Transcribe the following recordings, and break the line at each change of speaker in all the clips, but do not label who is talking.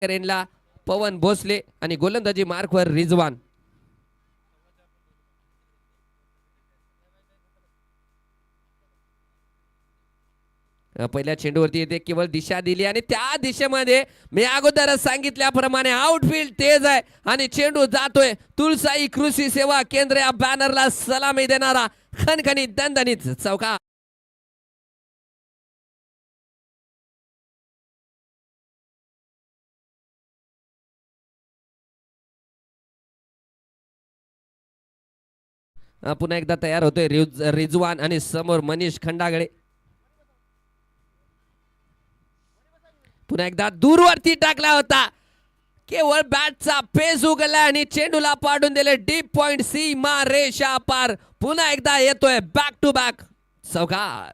करेनला पवन भोसले आणि गोलंदाजी मार्कवर रिजवान. पहिल्या चेंडूवरती येते, केवळ दिशा दिली आणि त्या दिशेमध्ये मी अगोदरच सांगितल्याप्रमाणे आउटफील्ड तेज आहे आणि चेंडू जातोय तुळसाई कृषी सेवा केंद्र या बॅनरला सलामी देणारा खणखणीत दणदणीत चौका. पुन्हा एकदा तयार होतोय रिजवान आणि समोर मनीष खंडागळे. पुन्हा एकदा दूरवरती टाकला होता, केवळ बॅटचा पेस उघडला आणि चेंडूला पाडून दिले डीप पॉइंट सीमा रेषा पार. पुन्हा एकदा येतोय बॅक टू बॅक चौकार.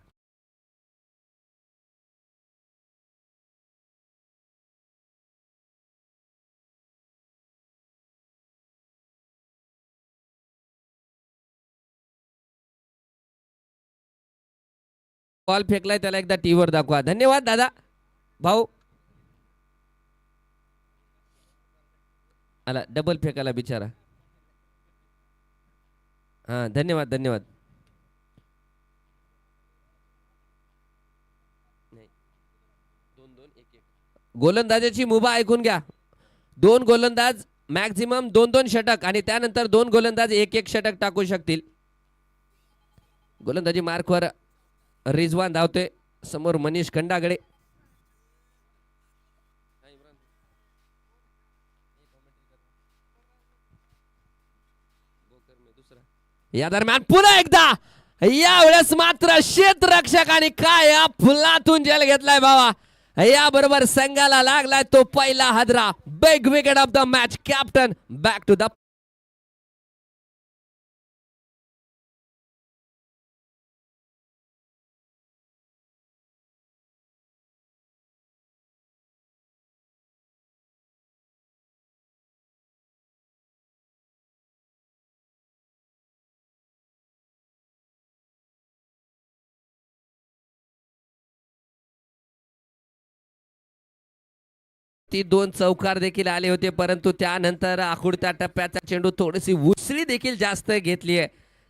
बॉल फेकलाय त्याला एकदा टीव्हीवर दाखवा. धन्यवाद दादा भाऊ. आला डबल फेकायला बिचारा. हा धन्यवाद धन्यवाद. गोलंदाजाची मुभा ऐकून घ्या. दोन गोलंदाज मॅक्झिमम 2-2 षटक आणि त्यानंतर दोन गोलंदाज 1-1 षटक टाकू शकतील. गोलंदाजी मार्कवर रिजवान धावतोय, समोर मनीष खंडागळे. या दरम्यान पुन्हा एकदा यावेळेस मात्र क्षेत्ररक्षकाने काय फुलातून जेल घेतलाय बाबा. या बरोबर संघाला लागलाय तो पहिला हादरा. Big wicket of the match captain back to the. ती दोन चौकार देखील आले होते, परंतु त्यानंतर आखुडत्या टप्प्याचा चेंडू थोडीशी उसळी देखील जास्त घेतली आहे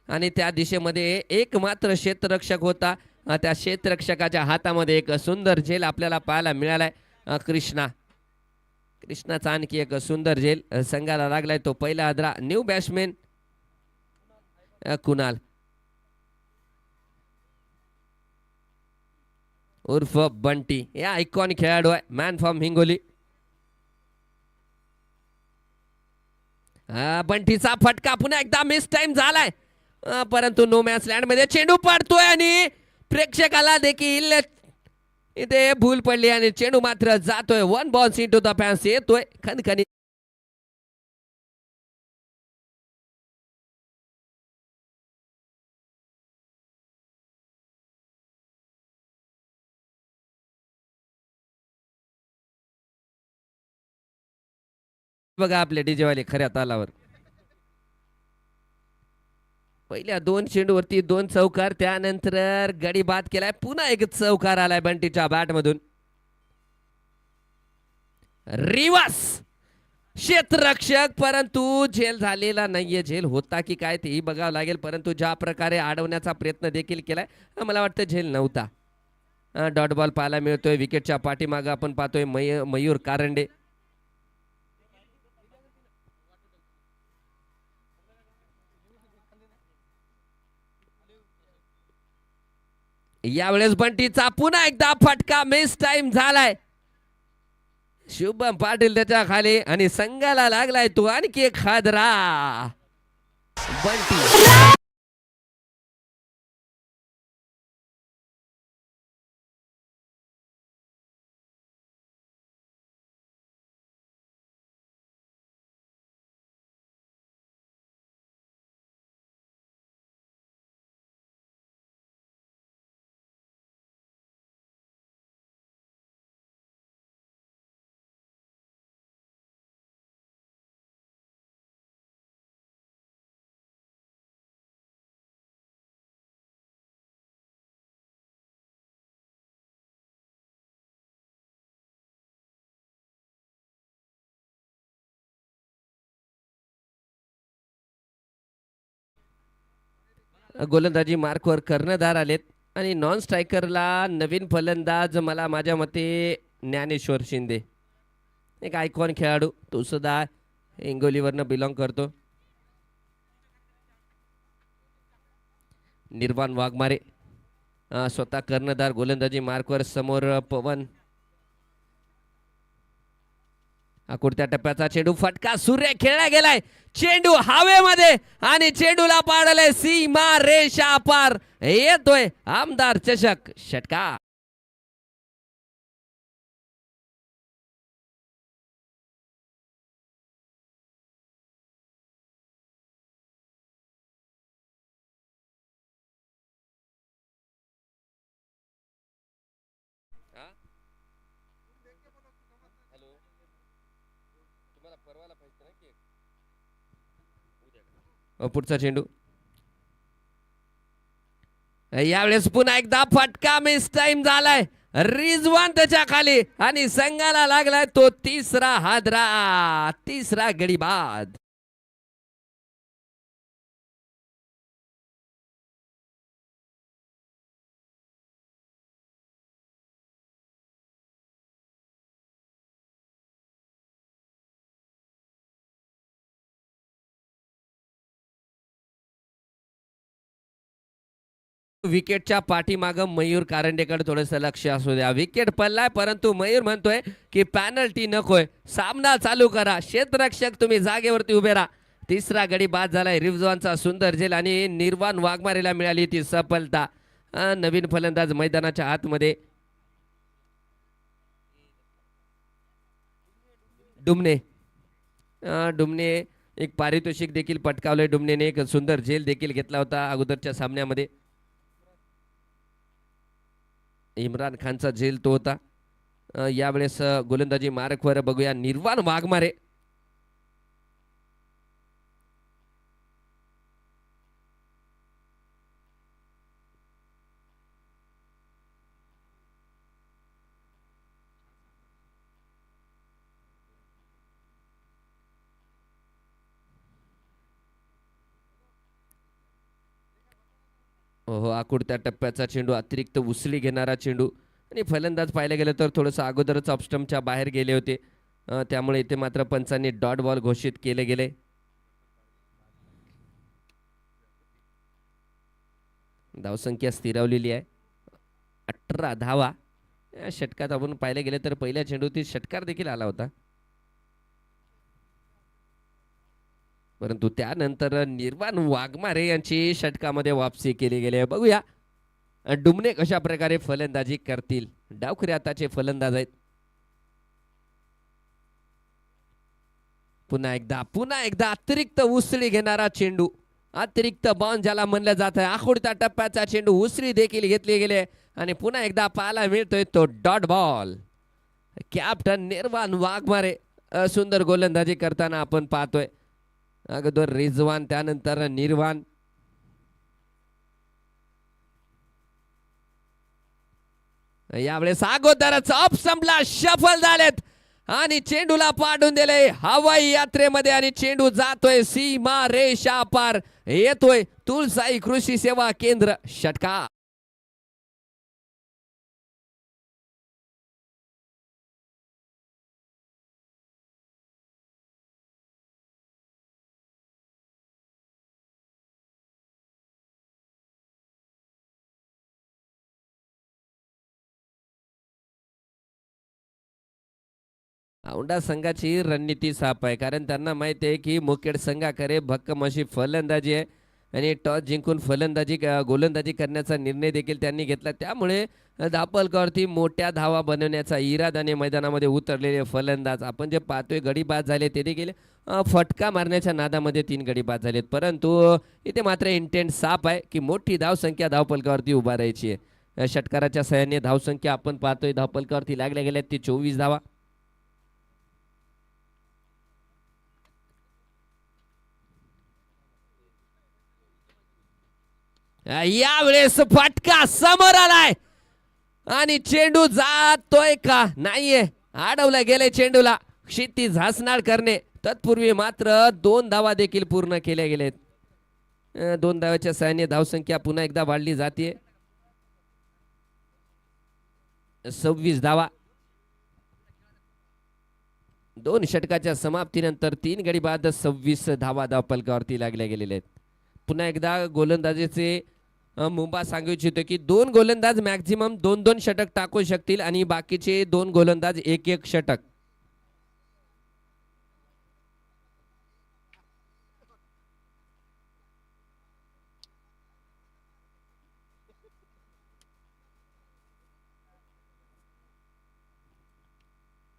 आणि त्या दिशेमध्ये एक मात्र क्षेत्ररक्षक होता. त्या क्षेत्ररक्षकाच्या हातामध्ये एक सुंदर झेल आपल्याला पाहायला मिळालाय. कृष्णाचा आणखी एक सुंदर झेल संघाला लागलाय. तो पहिला हादरा. न्यू बॅट्समॅन कुणाल उर्फ बंटी, या आयकॉनिक खेळाडू आहे, मॅन फ्रॉम हिंगोली. बंटीचा फटका पुन्हा एकदा मिस टाइम झालाय, परंतु नो मॅच लँड मध्ये चेंडू पडतोय आणि प्रेक्षकाला देखील इथे भूल पडली आणि चेंडू मात्र जातोय. One ball into the fans येतोय खनखनी. बघा आपले डीजेवाले खऱ्या तालावर. पहिल्या दोन चेंडूवरती दोन चौकार, त्यानंतर गडी बाद केलाय. पुन्हा एक चौकार आलाय बंटीच्या बॅट मधून. रिवर्स क्षेत्ररक्षक, परंतु झेल झालेला नाहीये. झेल होता की काय तेही बघावं लागेल, परंतु ज्या प्रकारे अडवण्याचा प्रयत्न देखील केलाय, मला वाटतं झेल नव्हता. डॉट बॉल पाहायला मिळतोय. विकेटच्या पाठीमागे आपण पाहतोय मयूर कारंडे. यावेळेस बंटीचा पुन्हा एकदा फटका मिस टाइम झालाय. शुभम पाटील त्याच्या खाली आणि संघाला लागलाय तो आणखी एक हादरा. बंटी गोलंदाजी मार्कवर कर्णधार आलेत आणि नॉन स्ट्रायकरला नवीन फलंदाज मला माझ्या मते ज्ञानेश्वर शिंदे, एक आयकॉन खेळाडू, तो सुद्धा हिंगोलीवरनं बिलॉंग करतो. निर्वाण वाघमारे स्वतः कर्णधार गोलंदाजी मार्कवर. समोर पवन. आकुडत्या टप्प्याचा चेंडू, फटका सूर्य खेळला गेलाय, चेंडू हवेमध्ये आणि चेंडूला पाडलंय सीमा रेषा पार. येतोय आमदार चषक षटकार. पुढचा चेंडू, यावेळेस पुन्हा एकदा फटका, मिस टाइम झालाय. रिजवान त्याच्या खाली आणि संघाला लागलाय तो तिसरा हादरा, तिसरा गडी बाद. विकेटच्या पाठीमागं मयूर कारंडेकडे थोडंसं लक्ष असू द्या. विकेट पडलाय परंतु मयूर म्हणतोय की पॅनल्टी नकोय, सामना चालू करा, क्षेत्ररक्षक तुम्ही जागेवरती उभे राहा. तिसरा गडी बाद झालाय. रिजवानचा सुंदर झेल आणि निर्वाण वाघमारेला मिळाली ती सफलता. नवीन फलंदाज मैदानाच्या आतमध्ये डुमने. डुमने एक पारितोषिक देखील पटकावलंय. डुमनेने एक सुंदर झेल देखील घेतला होता अगोदरच्या सामन्यामध्ये. इम्रान खानचा झेल तो होता. यावेळेस गोलंदाजी मार्कवर बघूया निर्वाण वाघमारे. हो, आकुडत्या टप्प्याचा चेंडू, अतिरिक्त उसळी घेणारा चेंडू आणि फलंदाज पाहायला गेलं तर थोडंसं अगोदरच ऑफस्टम्पच्या बाहेर गेले होते. त्यामुळे इथे मात्र पंचांनी डॉट बॉल घोषित केले गेले. धावसंख्या स्थिरावलेली आहे, 18 धावा. या षटकात आपण पाहायला गेले तर पहिल्या चेंडूतील षटकार देखील आला होता, परंतु त्यानंतर निर्वाण वाघमारे यांची षटकामध्ये वापसी केली गेली आहे. बघूया डुमने कशा प्रकारे फलंदाजी करतील. डावखरे आताचे फलंदाज आहेत. पुन्हा एकदा अतिरिक्त उसळी घेणारा चेंडू, अतिरिक्त बॉल ज्याला म्हणलं जात आहे. आखुडता टप्प्याचा चेंडू, उसळी देखील घेतली गेली आणि पुन्हा एकदा पाहायला मिळतोय तो डॉट बॉल. कॅप्टन निर्वाण वाघमारे सुंदर गोलंदाजी करताना आपण पाहतोय. अगोदर रिजवान, त्यानंतर निर्वाण. यावेळेस अगोदरच ऑफ संपला, शफल झालेत आणि चेंडूला पाडून दिले हवाई यात्रेमध्ये आणि चेंडू जातोय सीमा रेषा पार. येतोय तुळसाई कृषी सेवा केंद्र षटकार. औंढा संघाची रणनीती साफ आहे, कारण त्यांना माहिती आहे की मुखेड संघाकडे भक्कम अशी फलंदाजी आहे आणि टॉस जिंकून गोलंदाजी करण्याचा निर्णय देखील त्यांनी घेतला. त्यामुळे धापलकरती मोठ्या धावा बनवण्याचा इरादाने मैदानामध्ये उतरलेले फलंदाज आपण जे पाहतोय, गडी बाद झाले ते देखील फटका मारण्याच्या नादामध्ये 3 गडी बाद झालेत. परंतु इथे मात्र इंटेंट साफ आहे की मोठी धावसंख्या धावपलकावरती उभा राहायची आहे. षटकाराच्या सहाय्याने धावसंख्या आपण पाहतोय धावपलकावरती लागल्या गेल्यात ती 24 धावा. यावेळेस फटका समोर आलाय आणि चेंडू जातोय का नाहीये, अडवलं गेले चेंडूला. क्षितिज हसनाळ करणे, तत्पूर्वी मात्र 2 धावा देखील पूर्ण केल्या गेलेत. 2 धावाच्या सहाय्याने धावसंख्या पुन्हा एकदा वाढली जाते. 26 धावा. 2 षटकाच्या समाप्तीनंतर 3 गडी बाद 26 धावा धावफलकावरती लागल्या गेलेल्या आहेत. पुन्हा एकदा गोलंदाजीचे मुंबा सांगू इच्छितो की 2 गोलंदाज मॅक्झिमम 2-2 षटक टाकू शकतील आणि बाकीचे 2 गोलंदाज 1-1 षटक.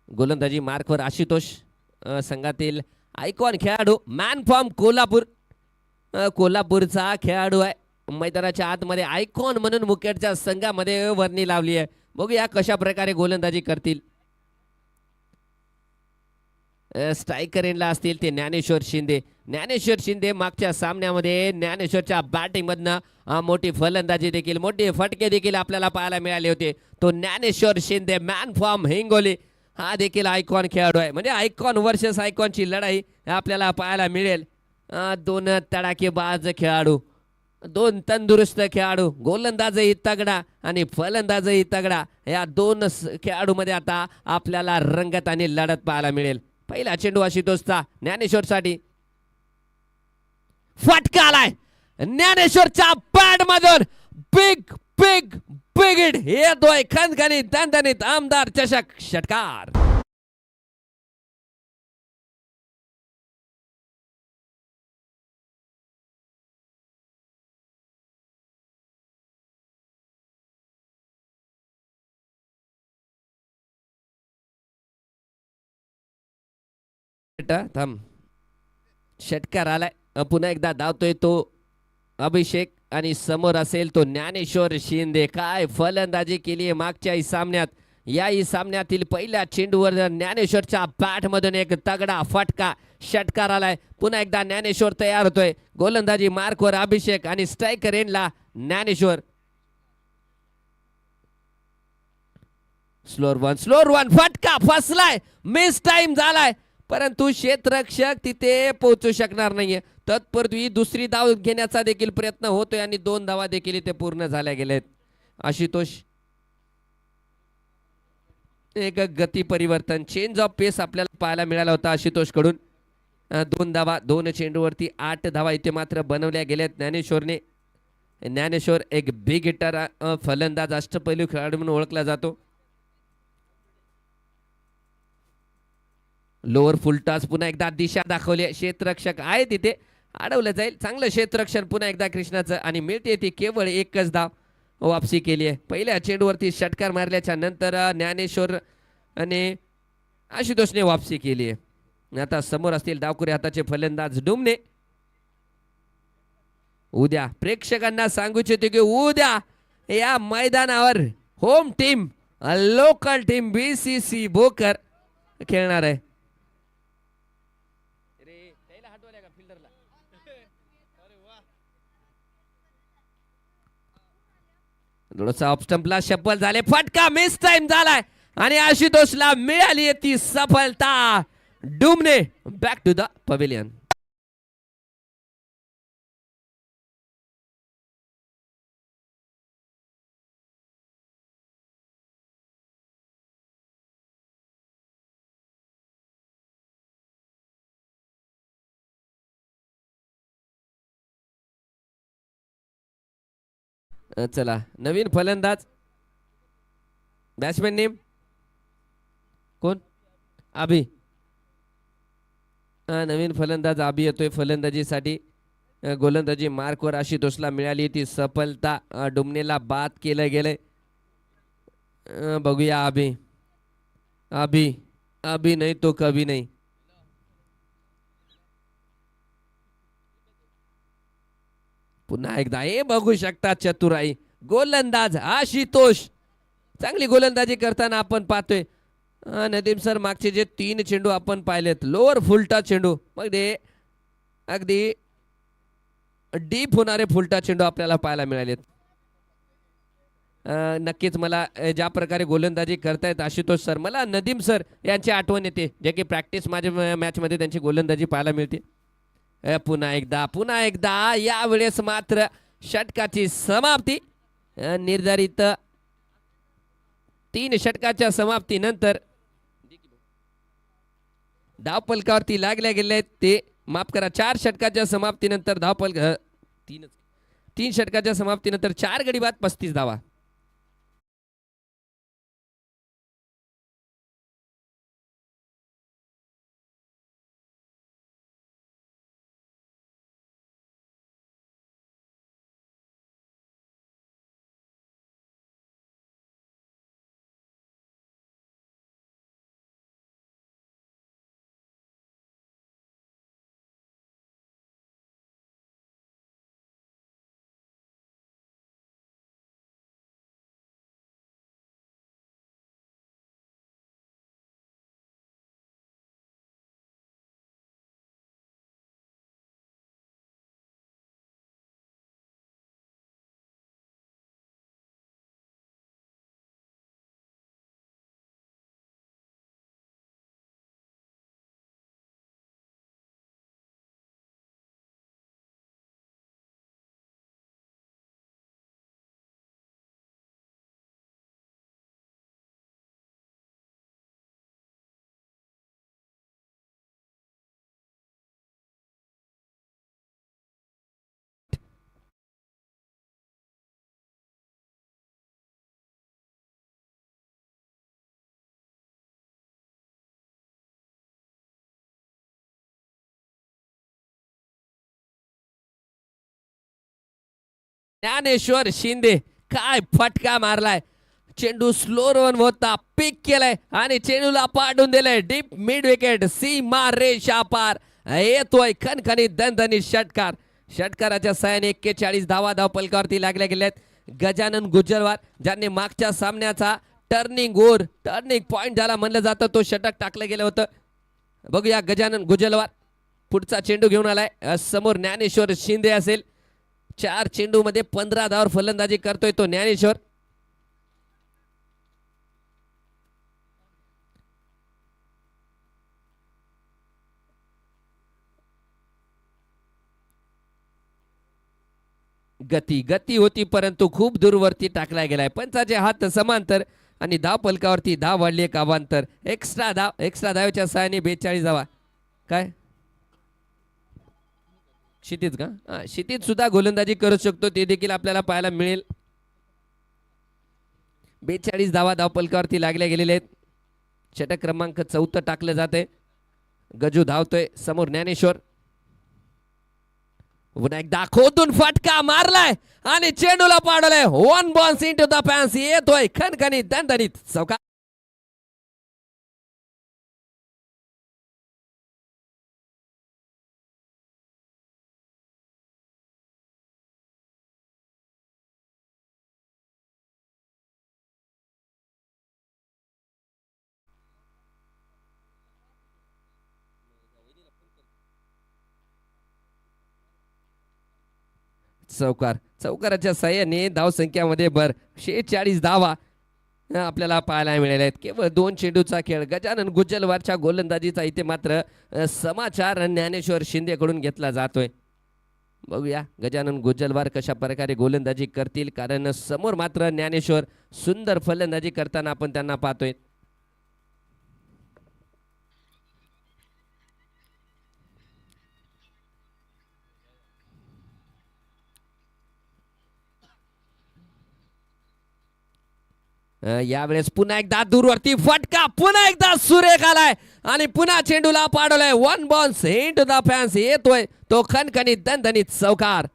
गोलंदाजी मार्कवर आशुतोष संघातील आयकॉन खेळाडू, मॅन फ्रॉम कोल्हापूर. कोल्हापूरचा खेळाडू आहे. मैदानाच्या आतमध्ये आयकॉन म्हणून मुकेटच्या संघामध्ये वर्णी लावली आहे. बघूया कशा प्रकारे गोलंदाजी करतील. स्ट्रायकर एंडला असतील ते ज्ञानेश्वर शिंदे. ज्ञानेश्वर शिंदे मागच्या सामन्यामध्ये ज्ञानेश्वरच्या बॅटिंगमधनं मोठी फलंदाजी देखील, मोठे फटके देखील आपल्याला पाहायला मिळाले होते. तो ज्ञानेश्वर शिंदे, मॅन फ्रॉम हिंगोली, हा देखील आयकॉन खेळाडू आहे. म्हणजे आयकॉन वर्सेस आयकॉनची लढाई आपल्याला पाहायला मिळेल. 2 तडाखेबाज खेळाडू, 2 तंदुरुस्त खेळाडू, गोलंदाजही तगडा आणि फलंदाजही तगडा, या 2 खेळाडूमध्ये आता आपल्याला रंगत आणि लढत पाहायला मिळेल. पहिला चेंडू आशुतोषचा ज्ञानेश्वरसाठी. फटका आलाय ज्ञानेश्वरच्या बॅट मधून. Big big big hit. येतोय खणखणीत दणदणीत आमदार चषक षटकार. थांब, षटकार आलाय. पुन्हा एकदा धावतोय तो अभिषेक आणि समोर असेल तो ज्ञानेश्वर शिंदे. काय फलंदाजी केली आहे मागच्याही सामन्यात. याही सामन्यातील पहिल्या चेंडूवर ज्ञानेश्वरच्या बॅट मधून एक तगडा फटका, षटकार आलाय. पुन्हा एकदा ज्ञानेश्वर तयार होतोय. गोलंदाजी मार्कवर अभिषेक आणि स्ट्रायकर एंडला ज्ञानेश्वर. स्लोअर वन फटका फसलाय, मिस टाइम झालाय, परंतु क्षेत्ररक्षक तिथे पोहोचू शकणार नाहीये. तत्पूर्वी दुसरी धाव घेण्याचा देखील प्रयत्न होतोय आणि 2 धावा देखील इथे पूर्ण झाल्या गेलेत. आशुतोष, एक गती परिवर्तन, चेंज ऑफ पेस आपल्याला पाहायला मिळाला होता आशुतोष कडून. 2 धावा, 2 चेंडूवरती 8 धावा इथे मात्र बनवल्या गेल्यात ज्ञानेश्वरने. ज्ञानेश्वर एक बिग हिटर, फलंदाज, अष्टपैलू खेळाडू म्हणून ओळखला जातो. लोअर फुलटॉस पुन्हा एकदा दिशा दाखवली. क्षेत्ररक्षक आहे तिथे, अडवलं जाईल. चांगलं क्षेत्ररक्षण पुन्हा एकदा कृष्णाचं आणि मिळते ती केवळ 1च धाव वापसी केली आहे. पहिल्या चेंडूवरती षटकार मारल्याच्या नंतर ज्ञानेश्वर आणि आशुतोषने वापसी केली आहे. आता समोर असतील डावकुरे हाताचे फलंदाज डुमने. उद्या प्रेक्षकांना सांगू इच्छितो की उद्या या मैदानावर home team, local team BCC Bhokar खेळणार आहे. थोडंसं ऑफ स्टंपला शपल झाले, फटका मिस टाइम झालाय आणि आशुतोषला मिळाली ती सफलता. डुमने बॅक टू द पवेलियन. चला, नवीन फलंदाज, बॅट्समॅन नेम कोण? अभि. नवीन फलंदाज अभि येतोय फलंदाजीसाठी. गोलंदाजी मार्कवर आशुतोषला मिळाली ती सफलता. डुमनेला बाद केलं गेलंय. बघूया अभि. अभि अभि नाही तो कभी नाही. पुन्हा एकदा हे बघू शकता चतुराई, गोलंदाज आशुतोष चांगली गोलंदाजी करताना आपण पाहतोय. नदीम सर, मागचे जे 3 चेंडू आपण पाहिलेत लोअर फुलटा चेंडू, मग ते अगदी डीप होणारे फुलटा चेंडू आपल्याला पाहायला मिळालेत. नक्कीच मला ज्या प्रकारे गोलंदाजी करतायत आशुतोष सर, मला नदीम सर यांची आठवण येते, जे की प्रॅक्टिस माझ्या मॅचमध्ये त्यांची गोलंदाजी पाहायला मिळते. पुन्हा एकदा यावेळेस मात्र षटकाची समाप्ती निर्धारित 3 षटकाच्या समाप्तीनंतर धावफलकावरती लागल्या गेले ते माफ करा 4 षटकाच्या समाप्तीनंतर धावफलक 3 षटकाच्या समाप्तीनंतर 4 गडी बाद 35 धावा. ज्ञानेश्वर शिंदे काय फटका मारलाय. चेंडू स्लो रन होता पिक केलाय आणि चेंडूला पाडून दिलाय डीप मिड विकेट सीमा रेषा पार. येतोय खणखणीत दणदणीत षटकार. षटकाराच्या सहाय्याने 41 धावा धावफलकावरती लागल्या गेल्यात. गजानन गुज्जरवार ज्यांनी मागच्या सामन्याचा टर्निंग पॉइंट ज्याला म्हणलं जातं तो षटक टाकलं गेलं होतं. बघूया गजानन गुज्जरवार पुढचा चेंडू घेऊन आलाय. समोर ज्ञानेश्वर शिंदे असेल. 4 चेंडू मध्ये 15 धावांवर फलंदाजी करतोय तो ज्ञानेश्वर. गती होती परंतु खूप दूरवरती टाकला गेलाय. पंचाचे हात समांतर आणि धाव फलकावरती धाव वाढली एक अवांतर. एक्स्ट्रा धावेच्या सहाय्याने 42 धावा. काय क्षितिज का क्षितिज सुद्धा गोलंदाजी करू शकतो ते देखील आपल्याला पाहायला मिळेल. 42 धावा धावफलकावरती लागल्या गेलेले आहेत. षटक क्रमांक 4 टाकलं जाते. गजू धावतोय समोर ज्ञानेश्वर. पुन्हा एकदा खोदून फटका मारलाय आणि चेंडूला पाडलाय. 1 बॉन्स इनटू द फॅन्स. येतोय खणखणीत दणदणीत चौकार. चौकाराच्या साह्याने धावसंख्यामध्ये भर 46 धावा आपल्याला पाहायला मिळाल्या आहेत. केवळ 2 चेंडूचा खेळ. गजानन गुज्जरवारच्या गोलंदाजीचा इथे मात्र समाचार ज्ञानेश्वर शिंदेकडून घेतला जातोय. बघूया गजानन गुज्जरवार कशा प्रकारे गोलंदाजी करतील, कारण समोर मात्र ज्ञानेश्वर सुंदर फलंदाजी करताना आपण त्यांना पाहतोय. यावेळेस पुन्हा एकदा दूरवरती फटका. पुन्हा एकदा सुरेख आलाय आणि पुन्हा चेंडूला पाडवलाय. 1 बॉन्स इनटू द फॅन्स. येतोय तो खणखणीत दणदणीत चौकार.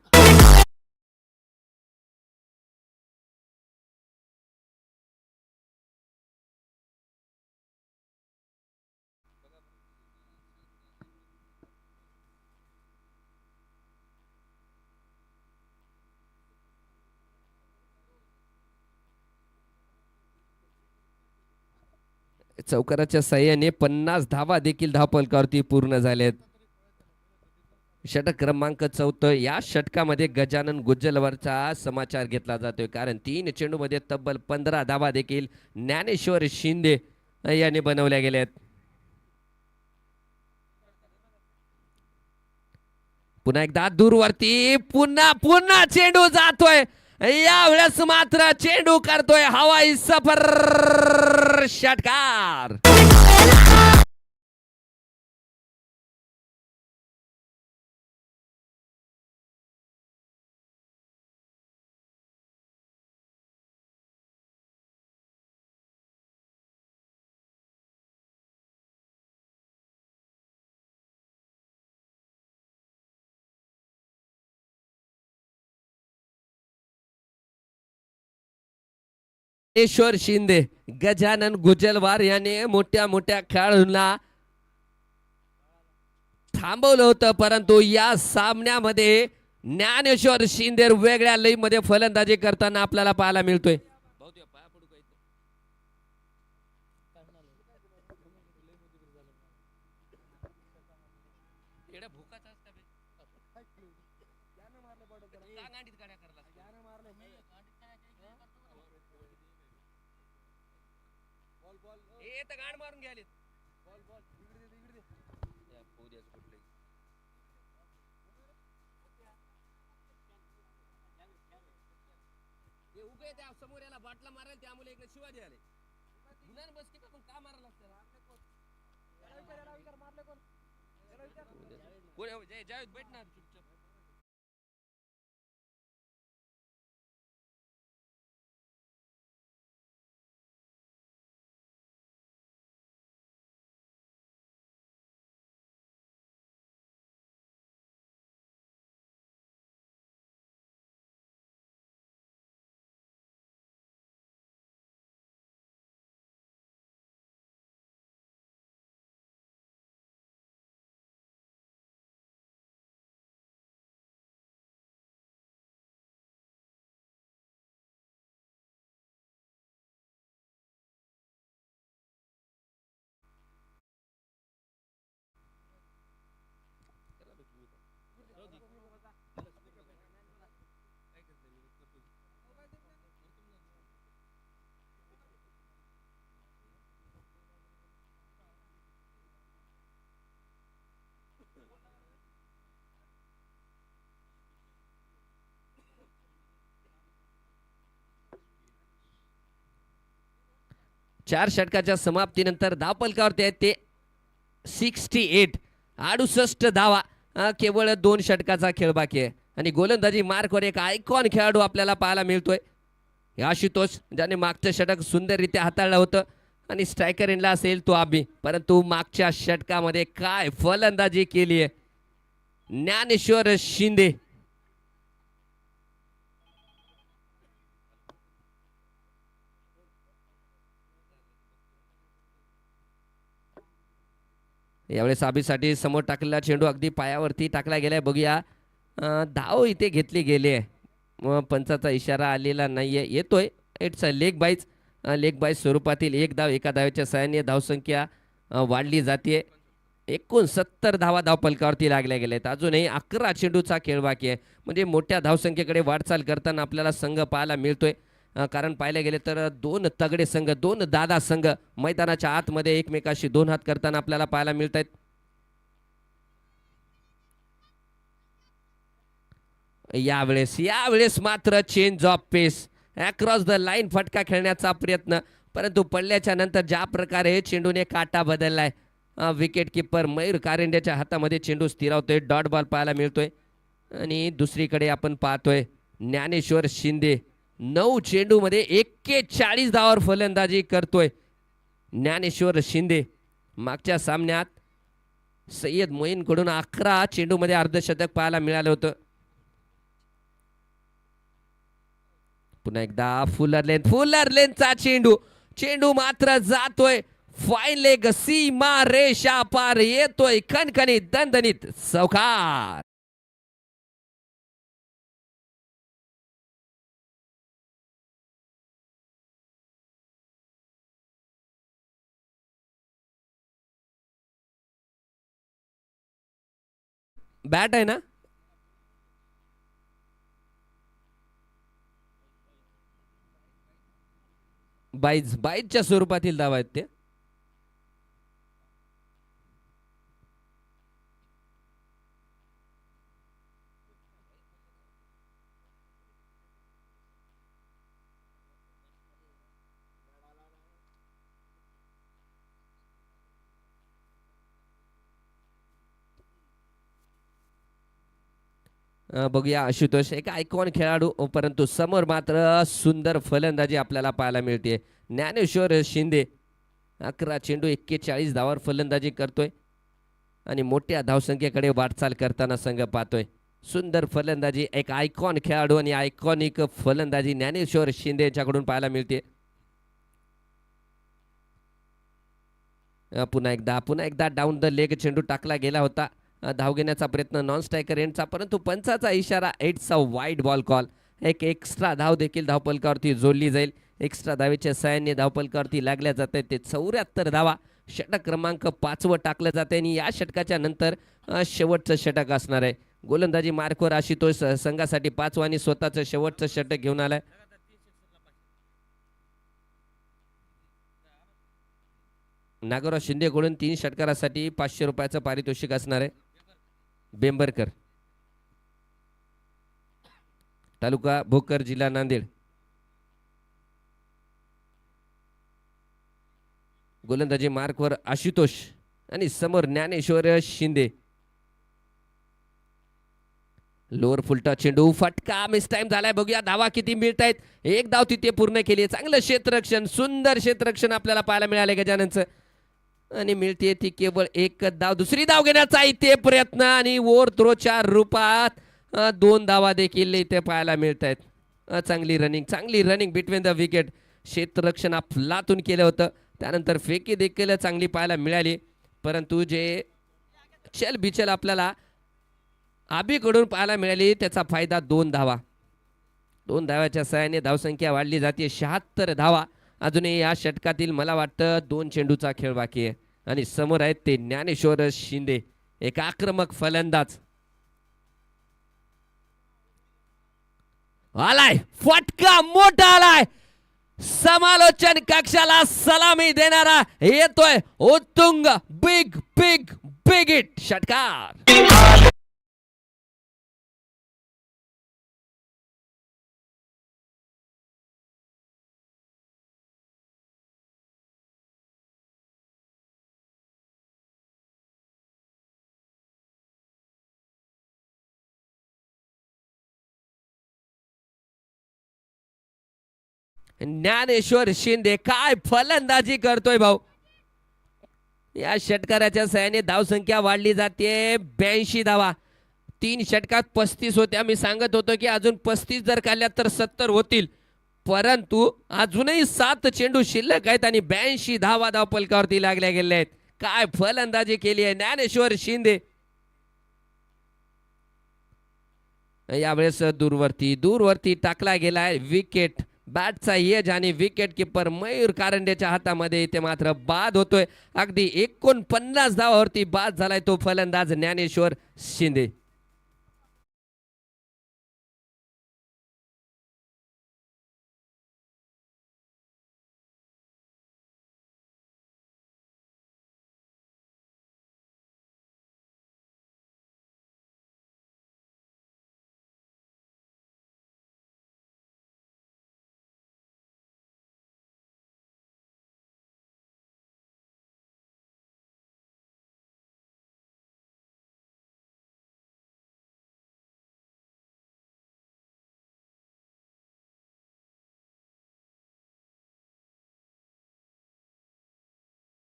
चौकाराच्या साह्याने 50 धावा देखील धावफलकावरती पूर्ण झालेत. षटक क्रमांक 4. या षटकामध्ये गजानन गुज्जरवारचा समाचार घेतला जातोय, कारण 3 चेंडूमध्ये तब्बल 15 धावा देखील ज्ञानेश्वर शिंदे यांनी बनवल्या गेल्यात. पुन्हा एकदा दूरवरती पुन्हा पुन्हा चेंडू जातोय. यावेळेस मात्र चेंडू करतोय हवाई सफर. षटकार. ईश्वर शिंदे, गजानन गुजलवार याने मोठ्या मोठ्या खेळाडूंना थांबवलं होतं, परंतु या सामन्यामध्ये ज्ञानेश्वर शिंदे वेगळ्या लई मध्ये फलंदाजी करताना आपल्याला पाहायला मिळतोय. गाड मारून घ्याले उगे त्या समोर याला बाटला मारायला त्यामुळे एक शिवाजी आले मुलांना बस की पण का मारायला कोण जावेद बैठणार चुपचाप. चार षटकाच्या समाप्तीनंतर धावफलकावरती आहेत ते 68 68 धावा. केवळ 2 षटकाचा खेळ बाकी आहे आणि गोलंदाजी मार्कवर एक आयकॉन खेळाडू आपल्याला पाहायला मिळतोय. आशुतोष ज्याने मागचं षटक सुंदररित्या हाताळलं होतं आणि स्ट्रायकर एंडला असेल तो आम्ही, परंतु मागच्या षटकामध्ये काय फलंदाजी केली आहे ज्ञानेश्वर शिंदे. यावेळेस साबीसाठी समोर टाकलेला चेंडू अगदी पायावरती टाकला गेलाय. बघूया धाव इथे घेतली गेली आहे. पंचाचा इशारा आलेला नाहीये. येतोय. It's a leg byes. Leg byes स्वरूपातील एक धाव एका धावेच्या सहाय्याने धावसंख्या वाढली जाते. 69 धावा धावफलकावरती लागल्या गेल्या आहेत. अजूनही 11 चेंडूचा खेळ बाकी आहे. म्हणजे मोठ्या धावसंख्येकडे वाटचाल करताना आपल्याला संघ पाहायला मिळतोय. कारण पाहायला गेले तर 2 तगडे संघ, 2 दादा संघ मैदानाच्या आतमध्ये एकमेकाशी 2 हात करताना आपल्याला पाहायला मिळत आहेत. यावेळेस मात्र change of pace, across the line फटका खेळण्याचा प्रयत्न, परंतु पडल्याच्या नंतर ज्या प्रकारे चेंडूने काटा बदललाय, विकेट किपर मयूर कारंड्याच्या हातामध्ये चेंडू स्थिरावतोय. डॉट बॉल पाहायला मिळतोय. आणि दुसरीकडे आपण पाहतोय ज्ञानेश्वर शिंदे 9 चेंडूमध्ये 41 धावावर फलंदाजी करतोय. ज्ञानेश्वर शिंदे मागच्या सामन्यात सय्यद मोईनकडून 11 चेंडूमध्ये अर्धशतक पाहायला मिळालं होतं. पुन्हा एकदा फुलर लेनचा चेंडू मात्र जातोय फाईन लेग, सीमा रेषा पार, येतोय खणखणीत दणदणीत चौकार. बॅट आहे ना, बाईजच्या स्वरूपातील धावा आहेत ते. बघूया आशुतोष एक आयकॉन खेळाडू परंतु समोर मात्र सुंदर फलंदाजी आपल्याला पाहायला मिळते. ज्ञानेश्वर शिंदे 11 चेंडू 41 धावावर फलंदाजी करतोय आणि मोठ्या धावसंख्येकडे वाटचाल करताना संघ पाहतोय. सुंदर फलंदाजी एक आयकॉन खेळाडू आणि आयकॉनिक फलंदाजी ज्ञानेश्वर शिंदे यांच्याकडून पाहायला मिळते. पुन्हा एकदा डाऊन द लेग चेंडू टाकला गेला होता. धाव घेण्याचा प्रयत्न नॉन स्ट्रायकर एंडचा परंतु पंचाचा इशारा it's a wide ball call. एक एक्स्ट्रा धाव देखील धावपलकावरती जोडली जाईल. एक्स्ट्रा धावेच्या सहाय्याने धावपलकावरती लागल्या जाते ते 74 धावा. षटक क्रमांक 5वं टाकलं जाते आणि या षटकाच्या नंतर शेवटचं षटक असणार आहे. गोलंदाजी मार्कवर आशुतोष संघासाठी 5वं आणि स्वतःचं शेवटचं षटक घेऊन आलाय. नागोराव शिंदेकडून 3 षटकारासाठी 500 रुपयाचं पारितोषिक असणार आहे. बेंबरकर तालुका भोकर जिल्हा नांदेड. गोलंदाजी मार्कवर आशुतोष आणि समोर ज्ञानेश्वर शिंदे. लोअर फुलटा चेंडू फटका मिस टाइम झालाय. बघूया धावा किती मिळत आहेत. एक धाव तिथे पूर्ण केली. चांगलं क्षेत्ररक्षण सुंदर क्षेत्ररक्षण आपल्याला पाहायला मिळाले गजाननचं आणि मिळते ती केवळ एक धाव. दुसरी धाव घेण्याचा इथे प्रयत्न आणि ओव्हर थ्रोच्या रूपात 2 धावा देखील इथे पाहायला मिळत आहेत. चांगली रनिंग बिटवीन द विकेट. क्षेत्ररक्षण अफलातून केलं होतं. त्यानंतर फेकी देखील चांगली पाहायला मिळाली परंतु जे चल बिचल आपल्याला आबीकडून पाहायला मिळाली त्याचा फायदा 2 धावा. 2 धावाच्या सहाय्याने धावसंख्या वाढली जाते 76 धावा. अजूनही या षटकातील मला वाटतं 2 चेंडूचा खेळ बाकी आहे आणि समोर आहेत ते ज्ञानेश्वर शिंदे एक आक्रमक फलंदाज. आलाय फटका मोठा आलाय. समालोचन कक्षाला सलामी देणारा येतोय उत्तुंग बिग बिग बिग हिट षटकार. ज्ञानेश्वर शिंदे काय फलंदाजी करतोय भाऊ. या षटकाराच्या सहाय्याने धावसंख्या वाढली जाते 82 धावा. 3 षटकात 35 होत्या. मी सांगत होतो की अजून 35 जर काढल्या तर 70 होतील परंतु अजूनही 7 चेंडू शिल्लक आहेत आणि 82 धावा धावपलकावरती लागल्या गेल्या आहेत. काय फलंदाजी केली आहे ज्ञानेश्वर शिंदे. यावेळेस दूरवरती टाकला गेलाय विकेट. बॅटचा येज आणि विकेट किपर मयूर कारंडेच्या हातामध्ये इथे मात्र बाद होतोय. अगदी 49 धावावरती बाद झालाय तो फलंदाज ज्ञानेश्वर शिंदे.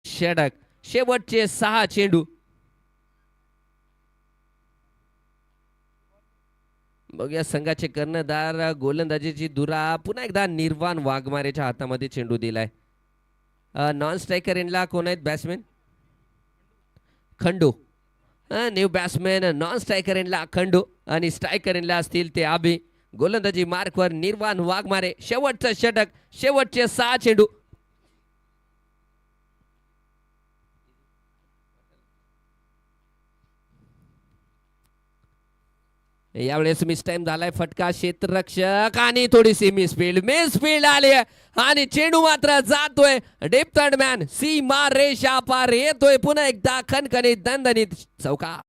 षटक शेवटचे 6 चेंडू. बघूया संघाचे कर्णधार गोलंदाजीची धुरा पुन्हा एकदा निर्वाण वाघमारेच्या हातामध्ये चेंडू दिलाय. नॉन स्ट्रायकर एंडला कोण आहेत batsman. Khandu new batsman non striker एंडला खंडू आणि स्ट्रायकर एंडला असतील ते आबी. गोलंदाजी मार्कवर निर्वाण वाघमारे. शेवटचं षटक शेवटचे 6 चेंडू. यावेळेस मिस टाइम झालाय. फटका क्षेत्ररक्षक आणि थोडीशी मिसफील्ड आली आणि चेंडू मात्र जातोय डेप्थ मॅन सीमा रेषा पार येतोय पुन्हा एकदा खणखणीत दणदणीत चौका.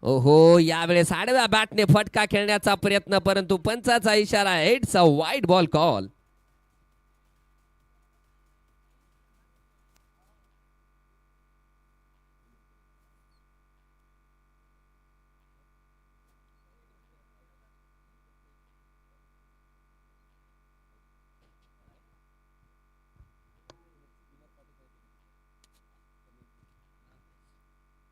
ओहो, यावेळेस आडव्या बॅटने फटका खेळण्याचा प्रयत्न, परंतु पंचाचा इशारा, it's a wide ball call.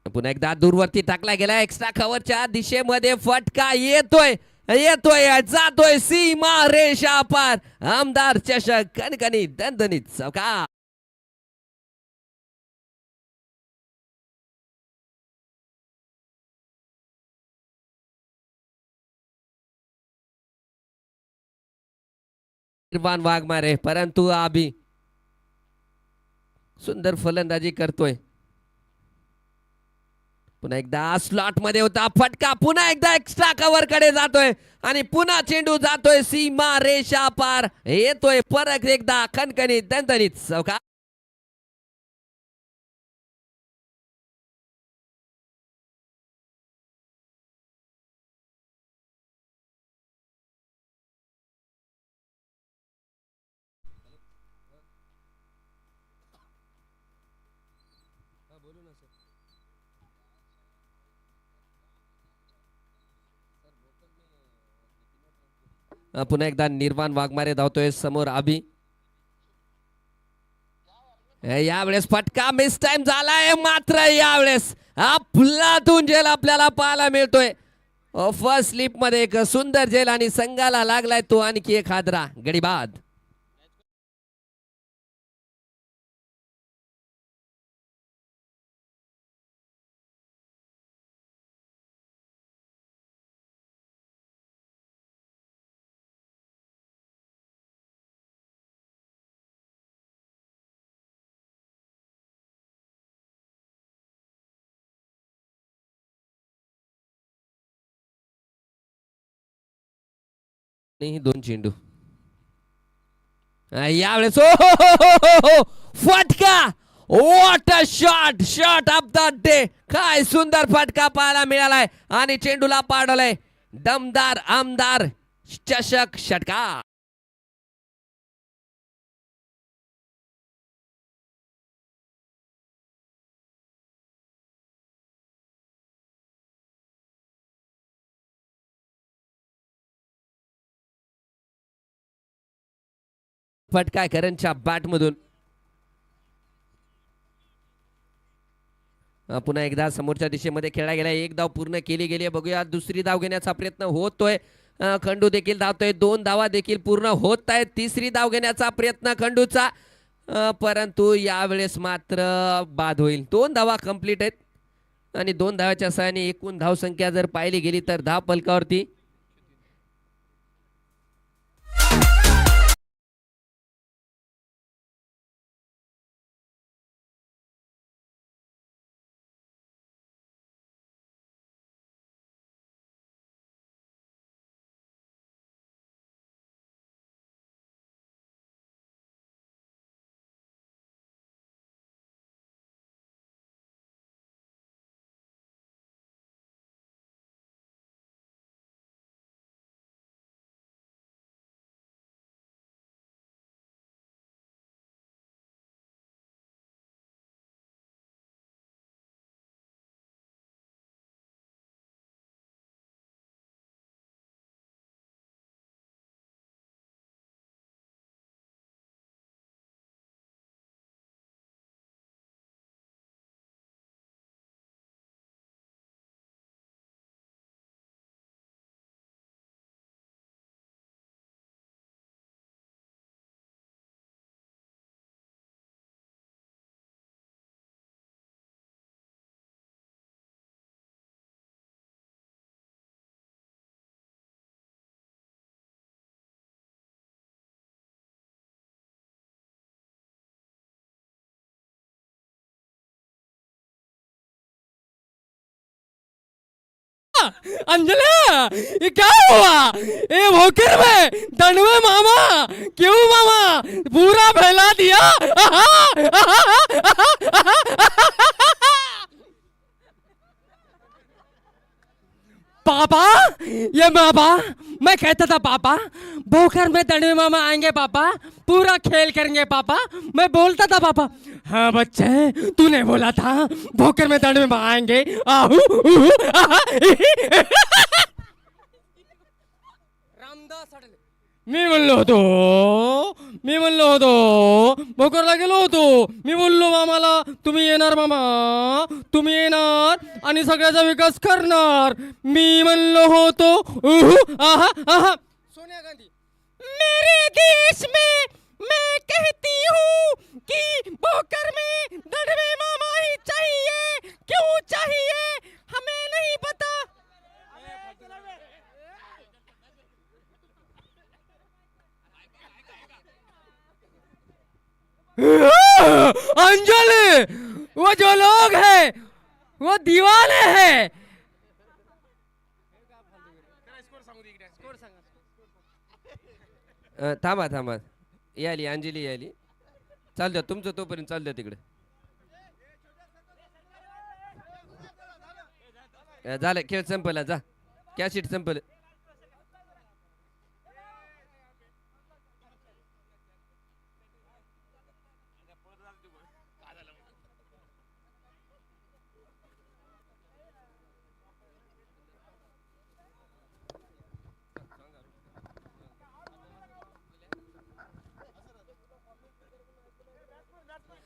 पुन्हा एकदा दूरवरती टाकला गेला, एक्स्ट्रा कव्हरच्या दिशेमध्ये फटका येतोय, येतोय, जातोय सीमा रेषा पार. आमदार चषक कणकणी दणदणीत चौका. निर्वाण वाघमारे, परंतु आबी सुंदर फलंदाजी करतोय. पुन्हा एकदा स्लॉट मध्ये होता फटका, पुन्हा एकदा एक्स्ट्रा कव्हर कडे जातोय आणि पुन्हा चेंडू जातोय सीमा रेषा पार. येतोय परत एकदा खणखणीत दणदणीत चौका. पुन्हा एकदा निर्वाण वाघमारे धावतोय समोर आबी. यावेळेस फटका मिस टाइम झालाय, मात्र यावेळेस आपलातून झेल आपल्याला पाहायला मिळतोय. फर्स्ट स्लिप मध्ये एक सुंदर झेल आणि संघाला लागलाय तो आणखी एक हादरा. गडी बाद. नाही, दोन चेंडू. यावेळेस फटका, what a shot, shot of the day. काय सुंदर फटका पाहायला मिळालाय आणि चेंडूला पाडलंय. दमदार आमदार चषक षटकार. फटका करनच्या बॅट मधून. पुन्हा एकदा समोरच्या दिशेमध्ये खेळला गेला, एक धाव पूर्ण केली गेली. बघूया दुसरी धाव घेण्याचा प्रयत्न होतोय. खंडू देखील धावतोय, 2 धावा देखील पूर्ण होत आहेत. तिसरी धाव घेण्याचा प्रयत्न खंडूचा, परंतु यावेळेस मात्र बाद होईल. 2 धावा कंप्लीट आहेत आणि 2 धावाच्या सहाय्याने एकूण धावसंख्या जर पाहिली गेली तर 10 फलकावरती.
अंजला, ये क्या हुआ? ए भोकर में दंडवे मामा, क्यों मामा पूरा फैला दिया? पापा, ये पापा, मैं कहता था पापा, भोकर में दड़वे मामा आएंगे पापा, पूरा खेल करेंगे पापा। मैं बोलता था पापा, हाँ बच्चे, तूने बोला था भोकर में दड़वे मामा आएंगे। आहू उहू, आहा, इही। रामदास अडले. मी म्हणलो होतो भोकरला गेलो होतो. मी बोललो मामाला, तुम्ही येणार मामा, तुम्ही येणार आणि सगळ्याचा विकास करणार. मी म्हणलो होतो उहू, आहा आहा. सोनिया गांधी, मेरे देश में मैं कहती हूँ कि भोकर में दड़वे मामा ही चाहिए. क्यों चाहिए हमें नहीं पता. अंजलि, वो जो लोग हैं वो दीवाने हैं.
थांबा थांबा, यायली अंजली यायली. चाल द्या तुमचं, तोपर्यंत चाल द्या तिकडे. झालं, खेळ संपला, जा कॅशिट संपलं.